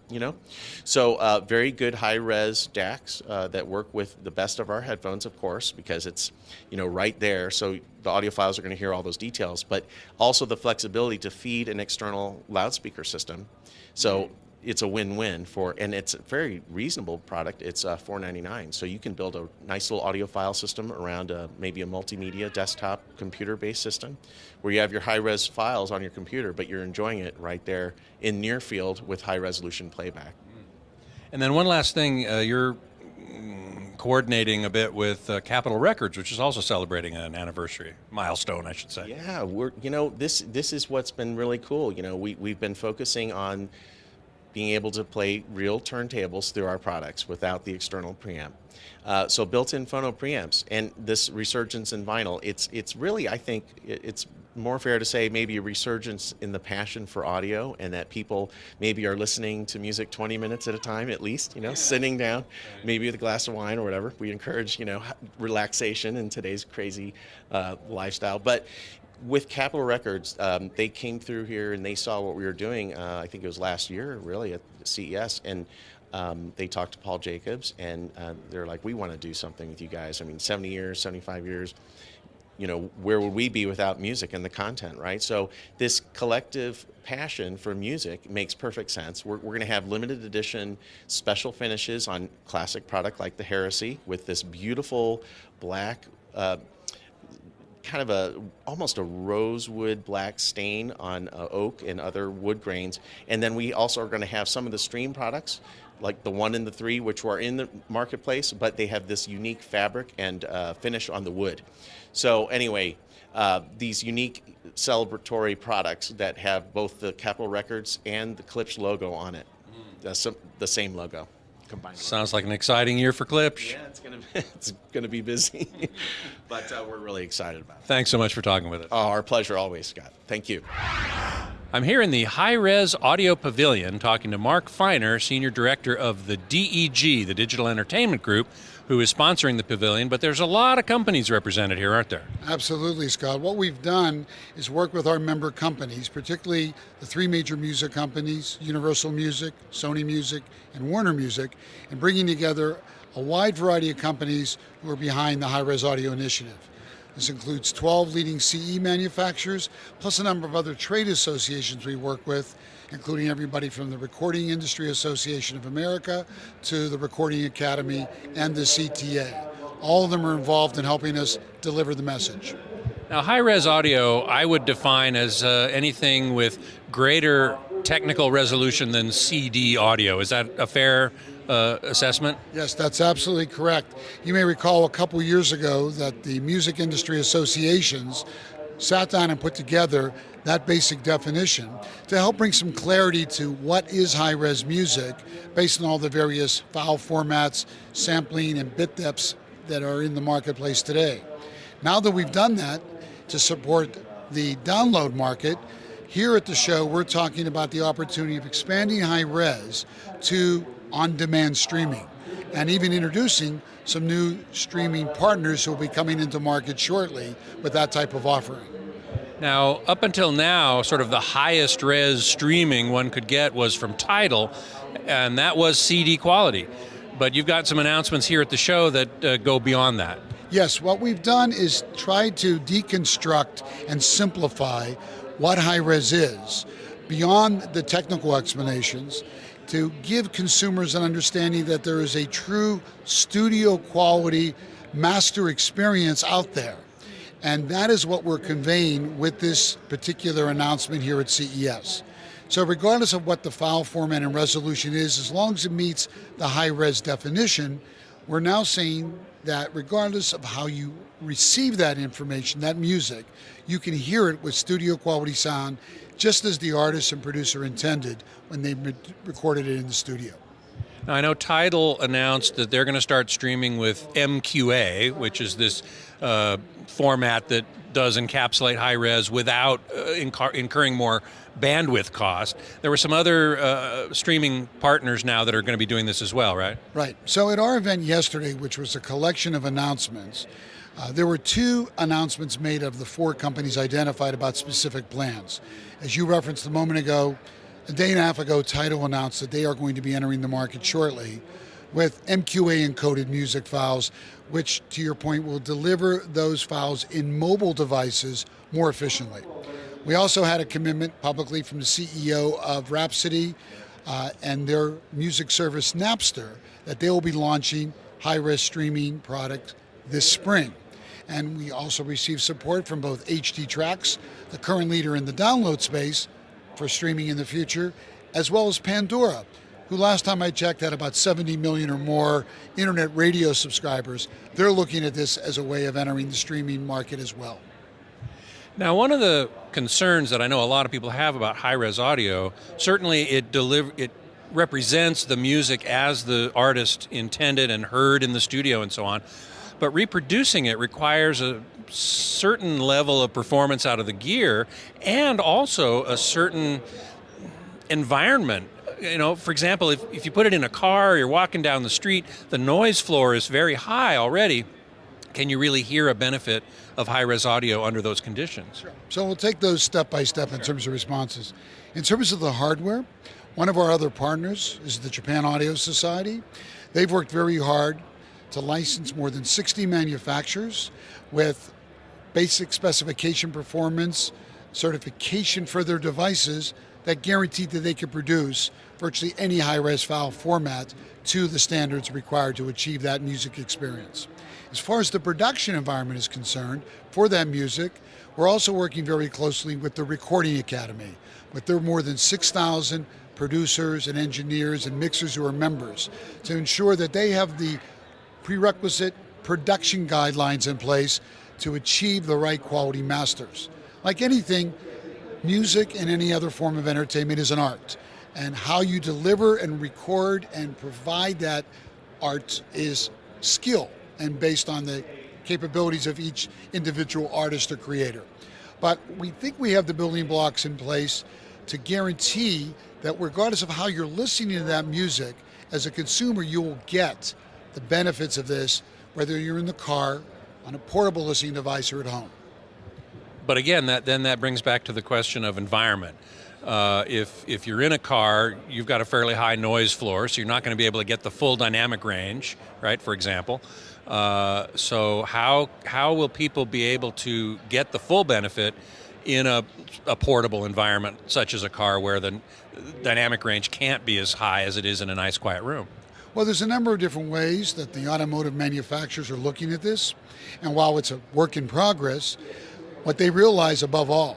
So very good high-res DACs that work with the best of our headphones, of course, because it's, right there. So the audiophiles are going to hear all those details, but also the flexibility to feed an external loudspeaker system. So it's a win-win and it's a very reasonable product. It's $499, so you can build a nice little audiophile system around maybe a multimedia desktop computer-based system where you have your high-res files on your computer, but you're enjoying it right there in near field with high-resolution playback. And then one last thing, you're coordinating a bit with Capitol Records, which is also celebrating an anniversary milestone, I should say. Yeah, this is what's been really cool. We've been focusing on being able to play real turntables through our products without the external preamp. So built-in phono preamps, and this resurgence in vinyl, it's really, I think, it's more fair to say maybe a resurgence in the passion for audio, and that people maybe are listening to music 20 minutes at a time at least, sitting down, maybe with a glass of wine or whatever. We encourage, relaxation in today's crazy lifestyle. But with Capitol Records, they came through here and they saw what we were doing, I think it was last year, really, at CES, and they talked to Paul Jacobs, and they're like, we want to do something with you guys. I mean, 70 years, 75 years, where would we be without music and the content, right? So this collective passion for music makes perfect sense. We're going to have limited edition special finishes on classic product like the Heresy with this beautiful black, kind of almost a rosewood black stain on oak and other wood grains. And then we also are going to have some of the Stream products, like the 1 and the 3, which are in the marketplace, but they have this unique fabric and finish on the wood. So anyway, these unique celebratory products that have both the Capitol Records and the Klipsch logo on it, the same logo. Combined. Sounds like an exciting year for Klipsch. Yeah, it's gonna be busy, but we're really excited about it. Thanks so much for talking with us. Oh, our pleasure always, Scott. Thank you. I'm here in the Hi-Res Audio Pavilion talking to Mark Feiner, Senior Director of the DEG, the Digital Entertainment Group, who is sponsoring the pavilion, but there's a lot of companies represented here, aren't there? Absolutely, Scott. What we've done is work with our member companies, particularly the 3 major music companies, Universal Music, Sony Music, and Warner Music, and bringing together a wide variety of companies who are behind the Hi-Res Audio Initiative. This includes 12 leading CE manufacturers, plus a number of other trade associations we work with, including everybody from the Recording Industry Association of America to the Recording Academy and the CTA. All of them are involved in helping us deliver the message. Now, high-res audio, I would define as anything with greater technical resolution than CD audio. Is that a fair assessment? Yes, that's absolutely correct. You may recall a couple years ago that the music industry associations sat down and put together that basic definition to help bring some clarity to what is high-res music based on all the various file formats, sampling, and bit depths that are in the marketplace today. Now that we've done that to support the download market, here at the show we're talking about the opportunity of expanding high-res to on-demand streaming, and even introducing some new streaming partners who will be coming into market shortly with that type of offering. Now, up until now, sort of the highest res streaming one could get was from Tidal, and that was CD quality. But you've got some announcements here at the show that go beyond that. Yes, what we've done is try to deconstruct and simplify what high-res is beyond the technical explanations, to give consumers an understanding that there is a true studio quality master experience out there. And that is what we're conveying with this particular announcement here at CES. So regardless of what the file format and resolution is, as long as it meets the high-res definition, we're now saying that regardless of how you receive that information, that music, you can hear it with studio quality sound, just as the artist and producer intended when they recorded it in the studio. Now, I know Tidal announced that they're going to start streaming with MQA, which is this format that does encapsulate high-res without incurring more bandwidth cost. There were some other streaming partners now that are going to be doing this as well, right? Right. So at our event yesterday, which was a collection of announcements, there were 2 announcements made of the 4 companies identified about specific plans. As you referenced a moment ago, a day and a half ago, Tidal announced that they are going to be entering the market shortly with MQA encoded music files, which, to your point, will deliver those files in mobile devices more efficiently. We also had a commitment publicly from the CEO of Rhapsody and their music service Napster that they will be launching high-res streaming products this spring. And we also received support from both HD Tracks, the current leader in the download space for streaming in the future, as well as Pandora, who last time I checked had about 70 million or more internet radio subscribers. They're looking at this as a way of entering the streaming market as well. Now, one of the concerns that I know a lot of people have about high-res audio, certainly it represents the music as the artist intended and heard in the studio and so on. But reproducing it requires a certain level of performance out of the gear and also a certain environment. You know, for example, if you put it in a car or you're walking down the street, the noise floor is very high already. Can you really hear a benefit of high-res audio under those conditions? Sure. So we'll take those step by step in terms of responses. In terms of the hardware, one of our other partners is the Japan Audio Society. They've worked very hard to license more than 60 manufacturers with basic specification performance, certification for their devices that guaranteed that they could produce virtually any high-res file format to the standards required to achieve that music experience. As far as the production environment is concerned, for that music, we're also working very closely with the Recording Academy, with their more than 6,000 producers and engineers and mixers who are members, to ensure that they have the prerequisite production guidelines in place to achieve the right quality masters. Like anything, music and any other form of entertainment is an art, and how you deliver and record and provide that art is skill and based on the capabilities of each individual artist or creator. But we think we have the building blocks in place to guarantee that regardless of how you're listening to that music, as a consumer, you will get the benefits of this, whether you're in the car, on a portable listening device, or at home. But again, that brings back to the question of environment. If you're in a car, you've got a fairly high noise floor, so you're not going to be able to get the full dynamic range, right, for example. So how will people be able to get the full benefit in a portable environment such as a car where the dynamic range can't be as high as it is in a nice quiet room? Well, there's a number of different ways that the automotive manufacturers are looking at this, and while it's a work in progress, what they realize above all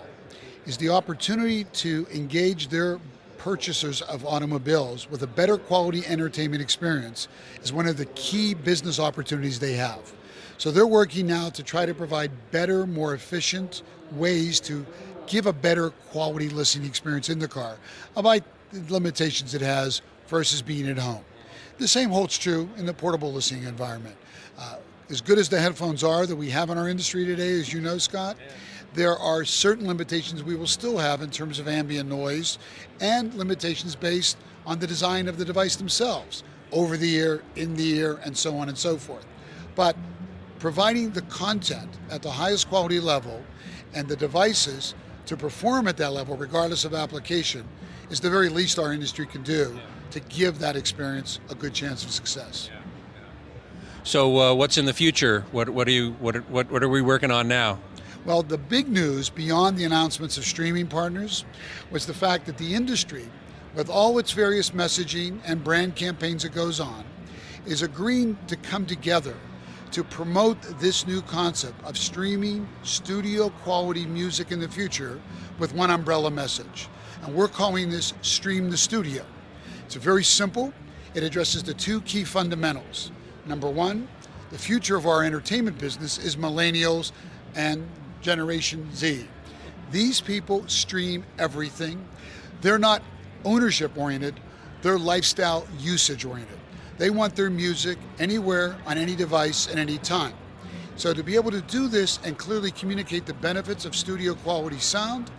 is the opportunity to engage their purchasers of automobiles with a better quality entertainment experience is one of the key business opportunities they have. So they're working now to try to provide better, more efficient ways to give a better quality listening experience in the car, about the limitations it has versus being at home. The same holds true in the portable listening environment. As good as the headphones are that we have in our industry today, as you know, Scott, there are certain limitations we will still have in terms of ambient noise and limitations based on the design of the device themselves, over the ear, in the ear, and so on and so forth. But providing the content at the highest quality level and the devices to perform at that level, regardless of application, is the very least our industry can do to give that experience a good chance of success. So what's in the future? What are we working on now? Well, the big news beyond the announcements of streaming partners was the fact that the industry, with all its various messaging and brand campaigns that goes on, is agreeing to come together to promote this new concept of streaming studio quality music in the future with one umbrella message. And we're calling this Stream the Studio. It's very simple. It addresses the two key fundamentals. Number one, the future of our entertainment business is millennials and Generation Z. These people stream everything. They're not ownership oriented, they're lifestyle usage oriented. They want their music anywhere, on any device, at any time. So to be able to do this and clearly communicate the benefits of studio quality sound,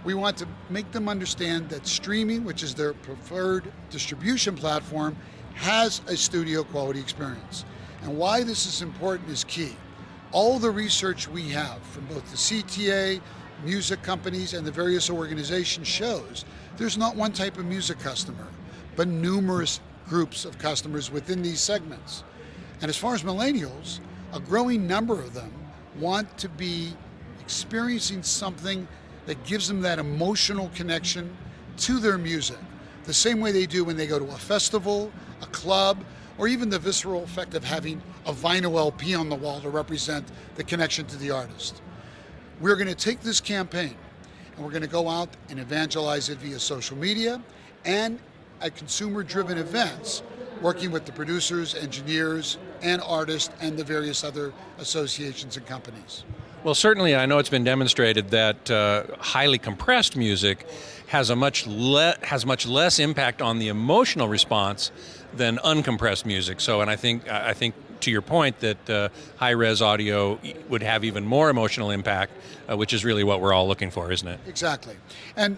we want to make them understand that streaming, which is their preferred distribution platform, has a studio quality experience. And why this is important is key. All the research we have from both the CTA, music companies, and the various organizations shows there's not one type of music customer, but numerous groups of customers within these segments. And as far as millennials, a growing number of them want to be experiencing something that gives them that emotional connection to their music, the same way they do when they go to a festival, a club, or even the visceral effect of having a vinyl LP on the wall to represent the connection to the artist. We're going to take this campaign and we're going to go out and evangelize it via social media and at consumer-driven events, working with the producers, engineers, and artists, and the various other associations and companies. Well, certainly I know it's been demonstrated that highly compressed music has much less impact on the emotional response than uncompressed music. So, and I think to your point that high-res audio would have even more emotional impact, which is really what we're all looking for, isn't it? Exactly. And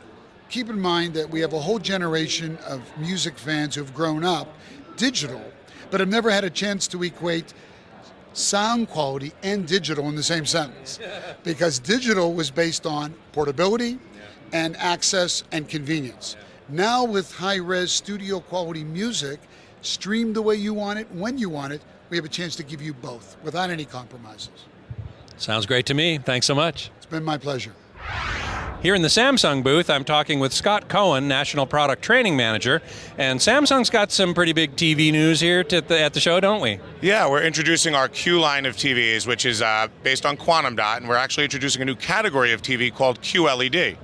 keep in mind that we have a whole generation of music fans who've grown up digital, but have never had a chance to equate sound quality and digital in the same sentence. Because digital was based on portability and access and convenience. Now with high-res studio quality music, streamed the way you want it, when you want it, we have a chance to give you both without any compromises. Sounds great to me. Thanks so much. It's been my pleasure. Here in the Samsung booth, I'm talking with Scott Cohen, National Product Training Manager, and Samsung's got some pretty big TV news here at the show, don't we? Yeah, we're introducing our Q line of TVs, which is based on quantum dot, and we're actually introducing a new category of TV called QLED.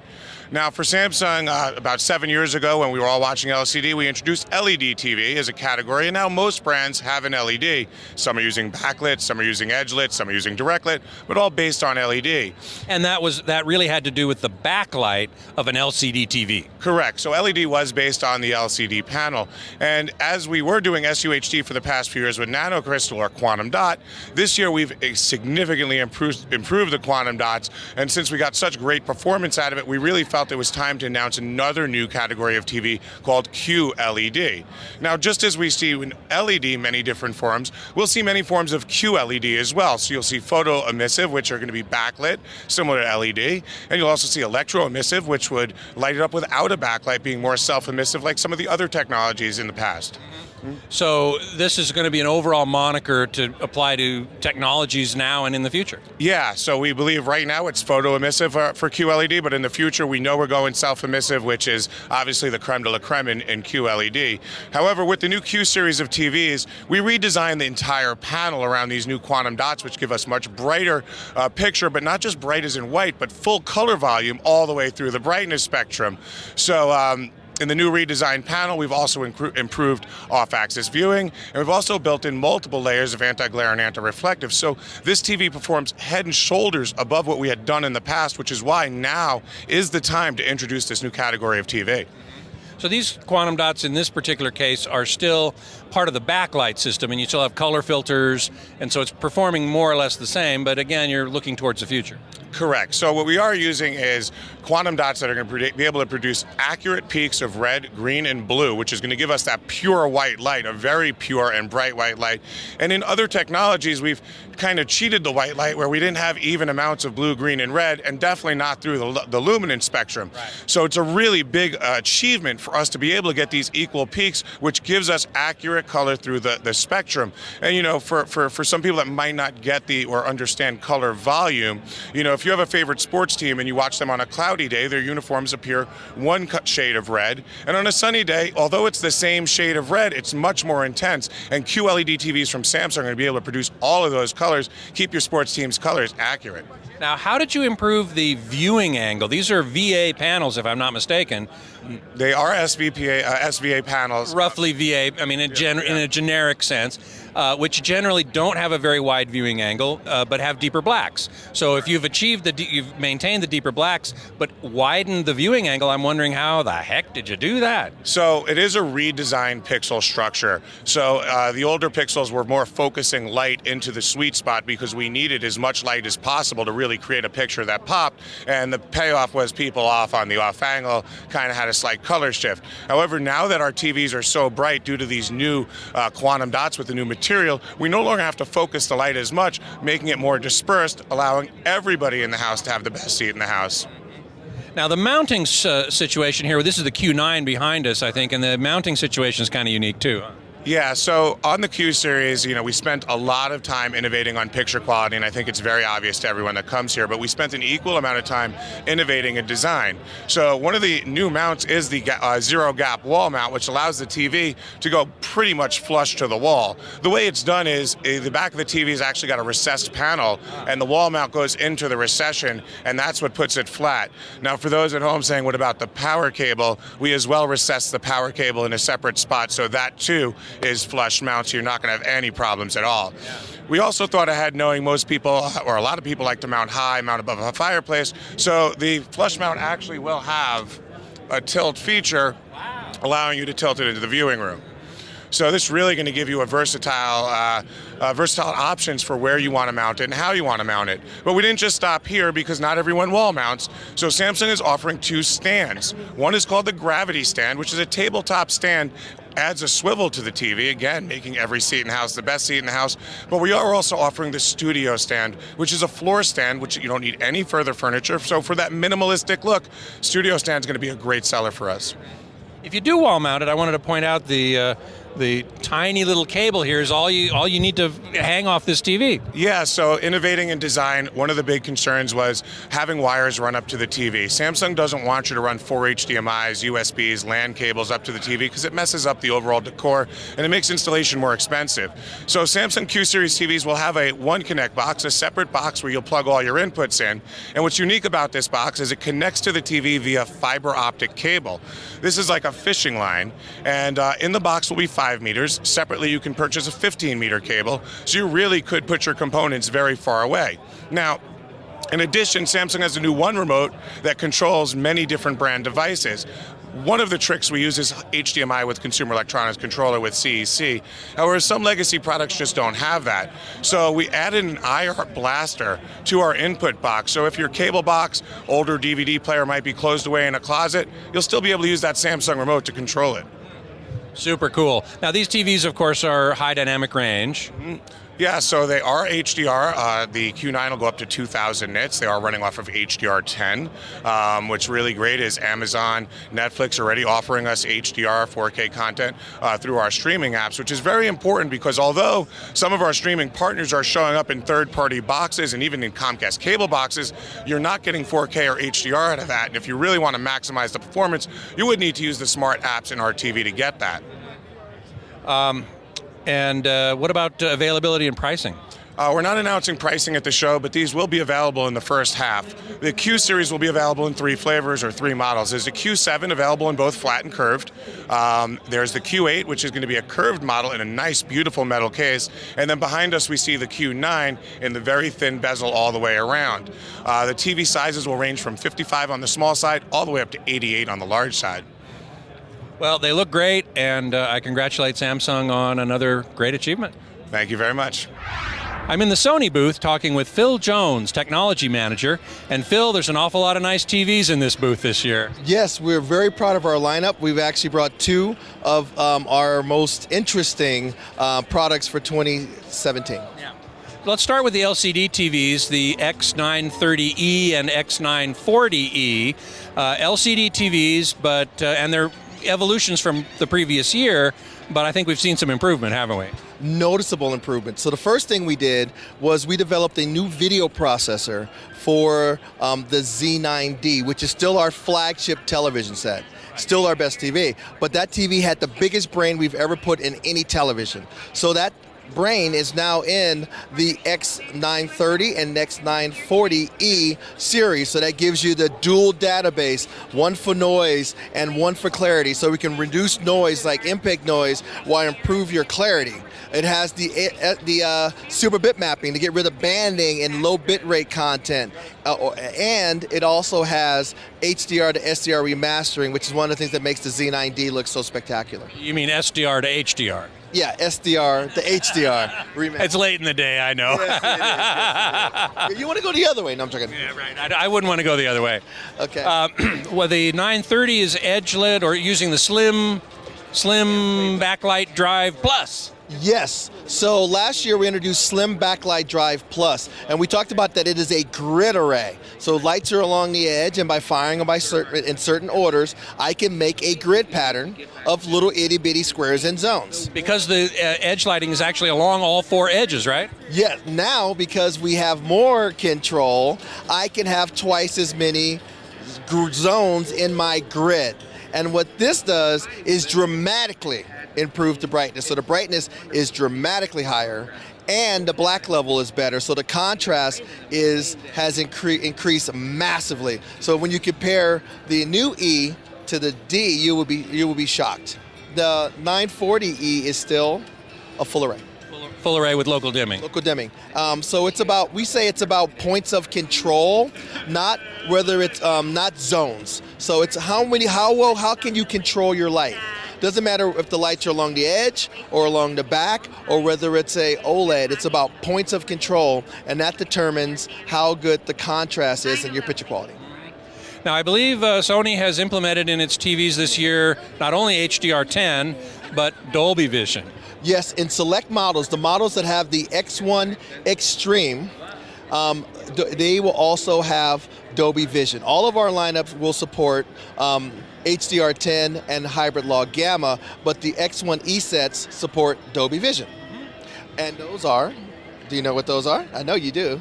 Now, for Samsung, about 7 years ago when we were all watching LCD, we introduced LED TV as a category, and now most brands have an LED. Some are using backlit, some are using edgelit, some are using directlit, but all based on LED. And that really had to do with the backlight of an LCD TV. Correct. So LED was based on the LCD panel. And as we were doing SUHD for the past few years with nanocrystal or quantum dot, this year we've significantly improved the quantum dots. And since we got such great performance out of it, we really felt it was time to announce another new category of TV called QLED. Now, just as we see in LED in many different forms, we'll see many forms of QLED as well. So you'll see photo-emissive, which are going to be backlit, similar to LED. And you'll also see electro-emissive, which would light it up without a backlight, being more self-emissive like some of the other technologies in the past. So this is going to be an overall moniker to apply to technologies now and in the future. Yeah, so we believe right now it's photo-emissive for QLED, but in the future we know we're going self-emissive, which is obviously the creme de la creme in QLED. However, with the new Q series of TVs, we redesigned the entire panel around these new quantum dots, which give us much brighter picture, but not just bright as in white, but full color volume all the way through the brightness spectrum. So in the new redesigned panel, we've also improved off-axis viewing, and we've also built in multiple layers of anti-glare and anti-reflective. So this TV performs head and shoulders above what we had done in the past, which is why now is the time to introduce this new category of TV. So these quantum dots in this particular case are still part of the backlight system, and you still have color filters, and so it's performing more or less the same, but again, you're looking towards the future. Correct. So what we are using is quantum dots that are going to be able to produce accurate peaks of red, green, and blue, which is going to give us that pure white light, a very pure and bright white light. And in other technologies, we've kind of cheated the white light where we didn't have even amounts of blue, green, and red, and definitely not through the luminance spectrum. Right. So it's a really big achievement for us to be able to get these equal peaks, which gives us accurate color through the spectrum. And, you know, for some people that might not get or understand color volume, you know, if you have a favorite sports team and you watch them on a cloudy day, their uniforms appear one shade of red. And on a sunny day, although it's the same shade of red, it's much more intense. And QLED TVs from Samsung are going to be able to produce all of those colors, keep your sports team's colors accurate. Now, how did you improve the viewing angle? These are VA panels, if I'm not mistaken. They are SVA panels. Roughly VA, I mean, in a generic sense, which generally don't have a very wide viewing angle, but have deeper blacks. So if you've you've maintained the deeper blacks, but widened the viewing angle, I'm wondering how the heck did you do that? So it is a redesigned pixel structure. So the older pixels were more focusing light into the sweet spot because we needed as much light as possible to really create a picture that popped, and the payoff was people off on the off angle, kind of had a slight color shift. However, now that our TVs are so bright due to these new quantum dots with the new material, we no longer have to focus the light as much, making it more dispersed, allowing everybody in the house to have the best seat in the house. Now, the mounting situation here, this is the Q9 behind us, I think, and the mounting situation is kind of unique too. Yeah, so on the Q series, you know, we spent a lot of time innovating on picture quality, and I think it's very obvious to everyone that comes here, but we spent an equal amount of time innovating in design. So one of the new mounts is the zero gap wall mount, which allows the TV to go pretty much flush to the wall. The way it's done is the back of the TV has actually got a recessed panel, and the wall mount goes into the recession, and that's what puts it flat. Now, for those at home saying, what about the power cable? We as well recess the power cable in a separate spot, so that too is flush mount, so you're not going to have any problems at all. We also thought ahead, knowing most people, or a lot of people, like to mount high, mount above a fireplace. So the flush mount actually will have a tilt feature, allowing you to tilt it into the viewing room. So this is really going to give you a versatile options for where you want to mount it and how you want to mount it. But we didn't just stop here, because not everyone wall mounts. So Samsung is offering 2 stands. One is called the Gravity Stand, which is a tabletop stand, adds a swivel to the TV, again, making every seat in the house the best seat in the house. But we are also offering the Studio Stand, which is a floor stand, which you don't need any further furniture. So for that minimalistic look, Studio Stand is going to be a great seller for us. If you do wall mount it, I wanted to point out the tiny little cable here is all you need to hang off this TV. Yeah, so innovating in design, one of the big concerns was having wires run up to the TV. Samsung doesn't want you to run 4 HDMIs, USBs, LAN cables up to the TV, because it messes up the overall decor and it makes installation more expensive. So Samsung Q Series TVs will have a One Connect box, a separate box where you'll plug all your inputs in. And what's unique about this box is it connects to the TV via fiber optic cable. This is like a fishing line, and in the box will be 5 meters. Separately, you can purchase a 15-meter cable, so you really could put your components very far away. Now, in addition, Samsung has a new One remote that controls many different brand devices. One of the tricks we use is HDMI with consumer electronics controller with CEC. However, some legacy products just don't have that. So we added an IR blaster to our input box. So if your cable box, older DVD player might be closed away in a closet, you'll still be able to use that Samsung remote to control it. Super cool. Now, these TVs, of course, are high dynamic range. Yeah, so they are HDR. The Q9 will go up to 2,000 nits. They are running off of HDR10. What's really great is Amazon, Netflix already offering us HDR 4K content through our streaming apps, which is very important, because although some of our streaming partners are showing up in third-party boxes and even in Comcast cable boxes, you're not getting 4K or HDR out of that. And if you really want to maximize the performance, you would need to use the smart apps in our TV to get that. And what about availability and pricing? We're not announcing pricing at the show, but these will be available in the first half. The Q Series will be available in 3 flavors or 3 models. There's the Q7 available in both flat and curved. There's the Q8, which is going to be a curved model in a nice, beautiful metal case. And then behind us, we see the Q9 in the very thin bezel all the way around. The TV sizes will range from 55 on the small side all the way up to 88 on the large side. Well, they look great, and I congratulate Samsung on another great achievement. Thank you very much. I'm in the Sony booth talking with Phil Jones, Technology Manager. And Phil, there's an awful lot of nice TVs in this booth this year. Yes, we're very proud of our lineup. We've actually brought 2 of our most interesting products for 2017. Yeah. Let's start with the LCD TVs, the X930E and X940E. LCD TVs, but and they're evolutions from the previous year, but I think we've seen some improvement, haven't we? Noticeable improvement. So the first thing we did was we developed a new video processor for the Z9D, which is still our flagship television set. Still our best TV. But that TV had the biggest brain we've ever put in any television. So that brain is now in the X930 and X940E series, so that gives you the dual database, one for noise and one for clarity, so we can reduce noise like impact noise while improve your clarity. It has the super bit mapping to get rid of banding and low bit rate content, and it also has HDR to SDR remastering, which is one of the things that makes the Z9D look so spectacular. You mean SDR to HDR? Yeah, SDR to HDR. It's late in the day, I know. Yes, it is. Yes, it is. You want to go the other way? No, I'm joking. Yeah, right. I wouldn't want to go the other way. Okay. Well, the 930 is edge-lit or using the slim backlight drive plus. Yes. So last year we introduced Slim Backlight Drive Plus, and we talked about that it is a grid array. So lights are along the edge, and by firing them in certain orders, I can make a grid pattern of little itty bitty squares and zones. Because the edge lighting is actually along all 4 edges, right? Yeah. Now, because we have more control, I can have twice as many zones in my grid. And what this does is dramatically improve the brightness. So the brightness is dramatically higher, and the black level is better. So the contrast has increased massively. So when you compare the new E to the D, you will be shocked. the 940E is still a full array. Full array with local dimming. Local dimming. So it's about, we say it's about points of control, not whether it's not zones. So it's how can you control your light? Doesn't matter if the lights are along the edge or along the back or whether it's a OLED. It's about points of control, and that determines how good the contrast is in your picture quality. Now, I believe Sony has implemented in its TVs this year not only HDR10, but Dolby Vision. Yes, in select models, the models that have the X1 Extreme, they will also have Dolby Vision. All of our lineups will support HDR10 and hybrid log gamma, but the X1E sets support Dolby Vision. And those are, do you know what those are? I know you do.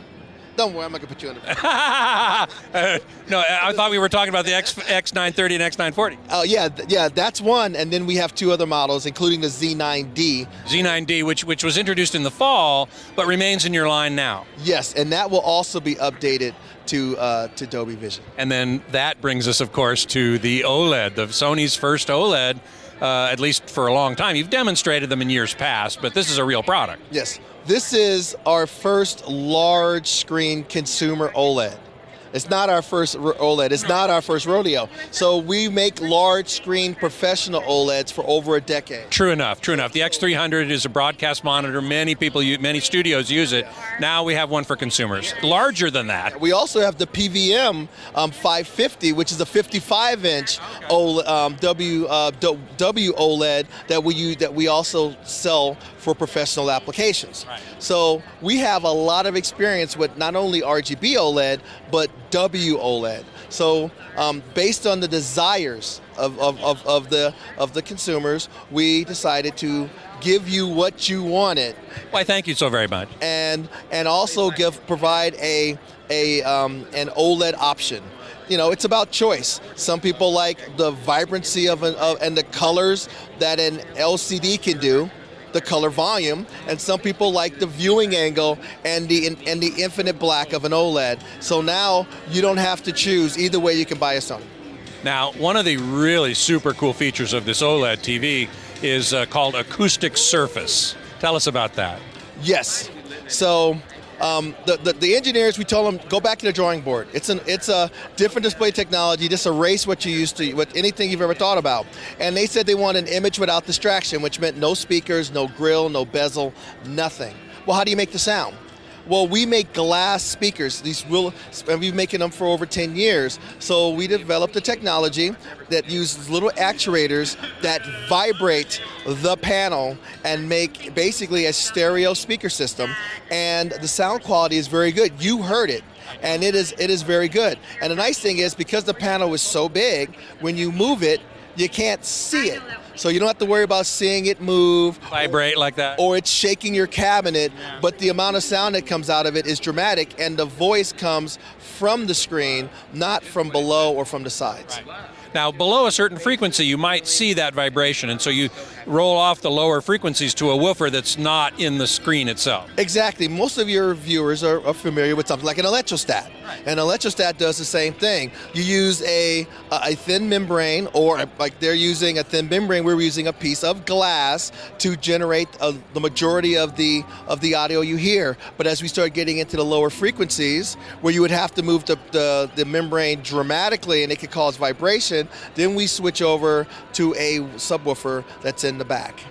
Don't worry, I'm not going to put you on the No, I thought we were talking about the X930 and X940. Oh, yeah, that's one. And then we have two other models, including the Z9D. Z9D, which was introduced in the fall, but remains in your line now. Yes, and that will also be updated to Dolby Vision. And then that brings us, of course, to the OLED, the Sony's first OLED, at least for a long time. You've demonstrated them in years past, but this is a real product. Yes. This is our first large screen consumer OLED. It's not our first OLED. It's not our first rodeo. So we make large screen professional OLEDs for over a decade. True enough, true enough. The X300 is a broadcast monitor. Many studios use it. Now we have one for consumers. Larger than that. We also have the PVM 550, which is a 55-inch W OLED that we also sell for professional applications. Right. So we have a lot of experience with not only RGB OLED, but W OLED. So based on the desires of the consumers, we decided to give you what you wanted. Why, thank you so very much. And also provide an OLED option. You know, it's about choice. Some people like the vibrancy and the colors that an LCD can do, the color volume, and some people like the viewing angle and the infinite black of an OLED. So now you don't have to choose. Either way, you can buy a Sony. Now, one of the really super cool features of this OLED TV is called acoustic surface. Tell us about that. Yes. So the engineers, we told them, go back to the drawing board. It's a different display technology. Just erase what you used to, with anything you've ever thought about. And they said they want an image without distraction, which meant no speakers, no grill, no bezel, nothing. Well, how do you make the sound? Well, we make glass speakers. And we've been making them for over 10 years. So we developed a technology that uses little actuators that vibrate the panel and make basically a stereo speaker system. And the sound quality is very good. You heard it. And it is very good. And the nice thing is, because the panel is so big, when you move it, you can't see it. So you don't have to worry about seeing it move. Vibrate like that. Or it's shaking your cabinet, but the amount of sound that comes out of it is dramatic, and the voice comes from the screen, not from below or from the sides. Right. Now, below a certain frequency, you might see that vibration, and so you roll off the lower frequencies to a woofer that's not in the screen itself. Exactly. Most of your viewers are familiar with something like an electrostat. An electrostat does the same thing. You use a thin membrane, or like they're using a thin membrane, we're using a piece of glass to generate the majority of the audio you hear. But as we start getting into the lower frequencies, where you would have to move the membrane dramatically and it could cause vibration, then we switch over to a subwoofer that's in the back.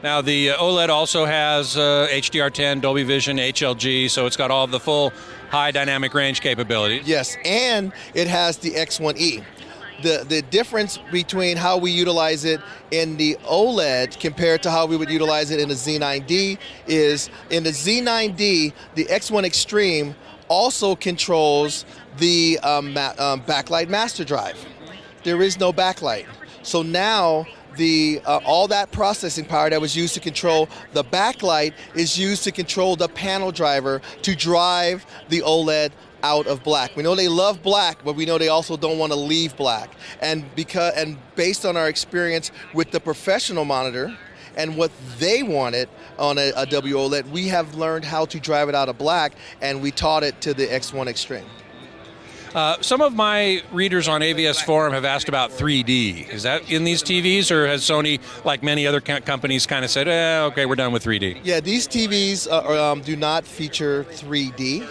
Now, the OLED also has HDR10, Dolby Vision, HLG, so it's got all of the full high dynamic range capabilities. Yes, and it has the X1E. The difference between how we utilize it in the OLED compared to how we would utilize it in the Z9D is, in the Z9D, the X1 Extreme also controls the backlight master drive. There is no backlight. So now all that processing power that was used to control the backlight is used to control the panel driver to drive the OLED out of black. We know they love black, but we know they also don't want to leave black. And based on our experience with the professional monitor and what they wanted on a WOLED, we have learned how to drive it out of black, and we taught it to the X1 Extreme. Some of my readers on AVS Forum have asked about 3D. Is that in these TVs, or has Sony, like many other companies, kind of said, okay, we're done with 3D? Yeah, these TVs do not feature 3D.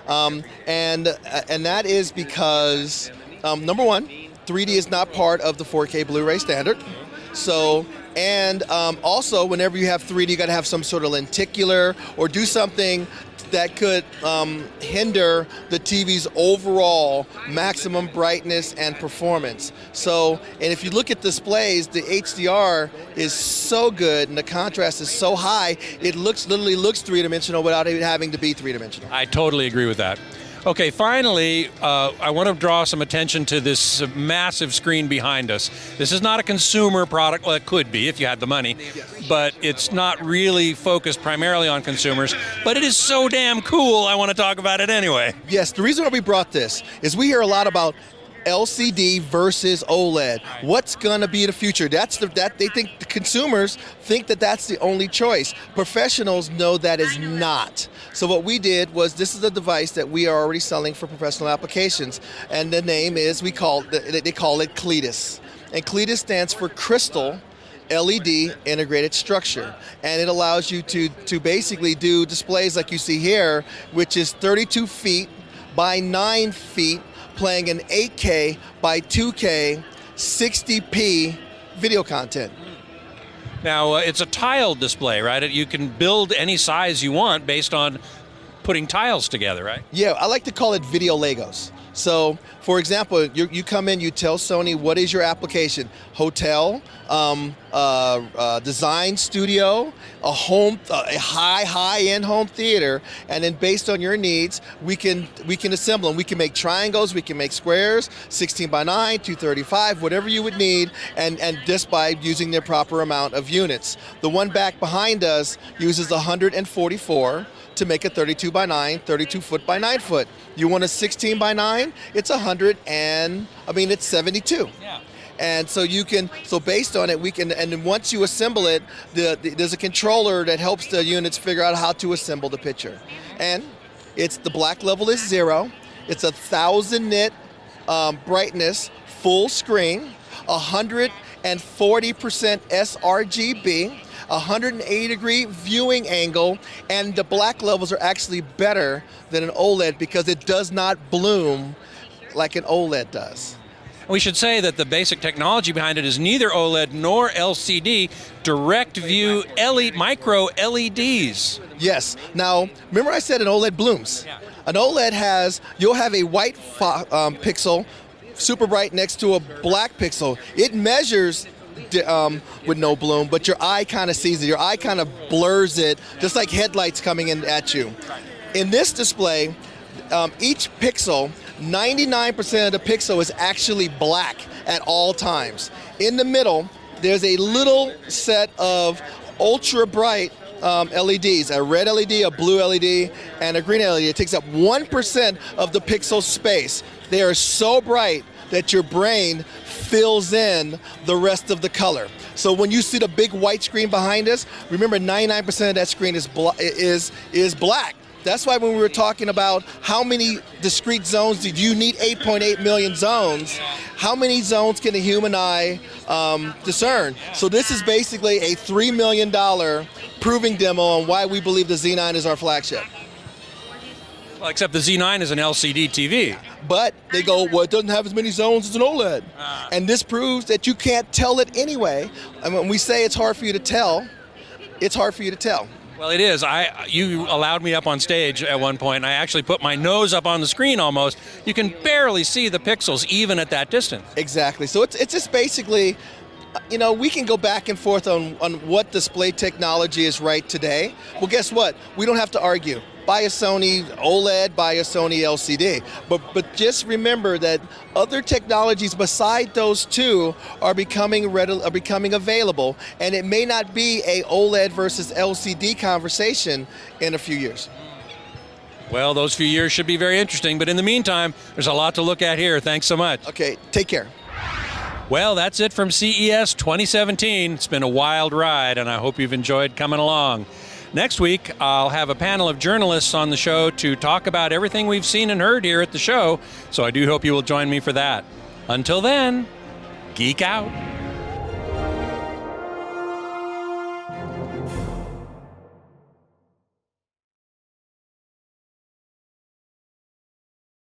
And that is because, number one, 3D is not part of the 4K Blu-ray standard. So, and also, whenever you have 3D, you got to have some sort of lenticular or do something that could hinder the TV's overall maximum brightness and performance. So, and if you look at displays, the HDR is so good and the contrast is so high, it literally looks three-dimensional without even having to be three-dimensional. I totally agree with that. Okay, finally, I want to draw some attention to this massive screen behind us. This is not a consumer product. Well, it could be if you had the money, but it's not really focused primarily on consumers. But it is so damn cool, I want to talk about it anyway. Yes, the reason why we brought this is we hear a lot about LCD versus OLED. What's going to be the future? They think the consumers think that that's the only choice. Professionals know that is not. So what we did was, this is a device that we are already selling for professional applications, and the name is, they call it CLEDIS. And CLEDIS stands for Crystal LED Integrated Structure, and it allows you to basically do displays like you see here, which is 32 feet by 9 feet, playing an 8K by 2K 60p video content. Now, it's a tiled display, right? You can build any size you want based on putting tiles together, right? Yeah, I like to call it video Legos. So, for example, you come in, you tell Sony, what is your application? Hotel, design studio, a high-end home theater, and then based on your needs, we can assemble them. We can make triangles, we can make squares, 16 by 9, 235, whatever you would need, and just by using their proper amount of units. The one back behind us uses 144 to make a 32 by 9, 32 foot by 9 foot. You want a 16 by 9? It's 72. Yeah. And so so based on it, and then once you assemble it, there's a controller that helps the units figure out how to assemble the picture. And the black level is 0. It's 1,000 nit brightness, full screen, 140% sRGB, 180-degree viewing angle, and the black levels are actually better than an OLED because it does not bloom like an OLED does. We should say that the basic technology behind it is neither OLED nor LCD, direct view micro LEDs. Yes. Now, remember I said an OLED blooms. Yeah. An OLED you'll have a white pixel, super bright, next to a black pixel. It measures with no bloom, but your eye kind of sees it. Your eye kind of blurs it, just like headlights coming in at you. In this display, each pixel, 99% of the pixel is actually black at all times. In the middle, there's a little set of ultra bright LEDs, a red LED, a blue LED, and a green LED. It takes up 1% of the pixel space. They are so bright that your brain fills in the rest of the color. So when you see the big white screen behind us, remember 99% of that screen is black. That's why when we were talking about how many discrete zones did you need, 8.8 million zones, how many zones can the human eye discern? So this is basically a $3 million proving demo on why we believe the Z9 is our flagship. Well, except the Z9 is an LCD TV. But they go, well, it doesn't have as many zones as an OLED. And this proves that you can't tell it anyway. And when we say it's hard for you to tell, it's hard for you to tell. Well, it is. You allowed me up on stage at one point, and I actually put my nose up on the screen almost. You can barely see the pixels even at that distance. Exactly. So it's just basically, we can go back and forth on what display technology is right today. Well, guess what? We don't have to argue. Buy a Sony OLED, buy a Sony LCD. But just remember that other technologies beside those two are becoming available, and it may not be a OLED versus LCD conversation in a few years. Well, those few years should be very interesting, but in the meantime, there's a lot to look at here. Thanks so much. Okay, take care. Well, that's it from CES 2017. It's been a wild ride, and I hope you've enjoyed coming along. Next week, I'll have a panel of journalists on the show to talk about everything we've seen and heard here at the show, so I do hope you will join me for that. Until then, geek out.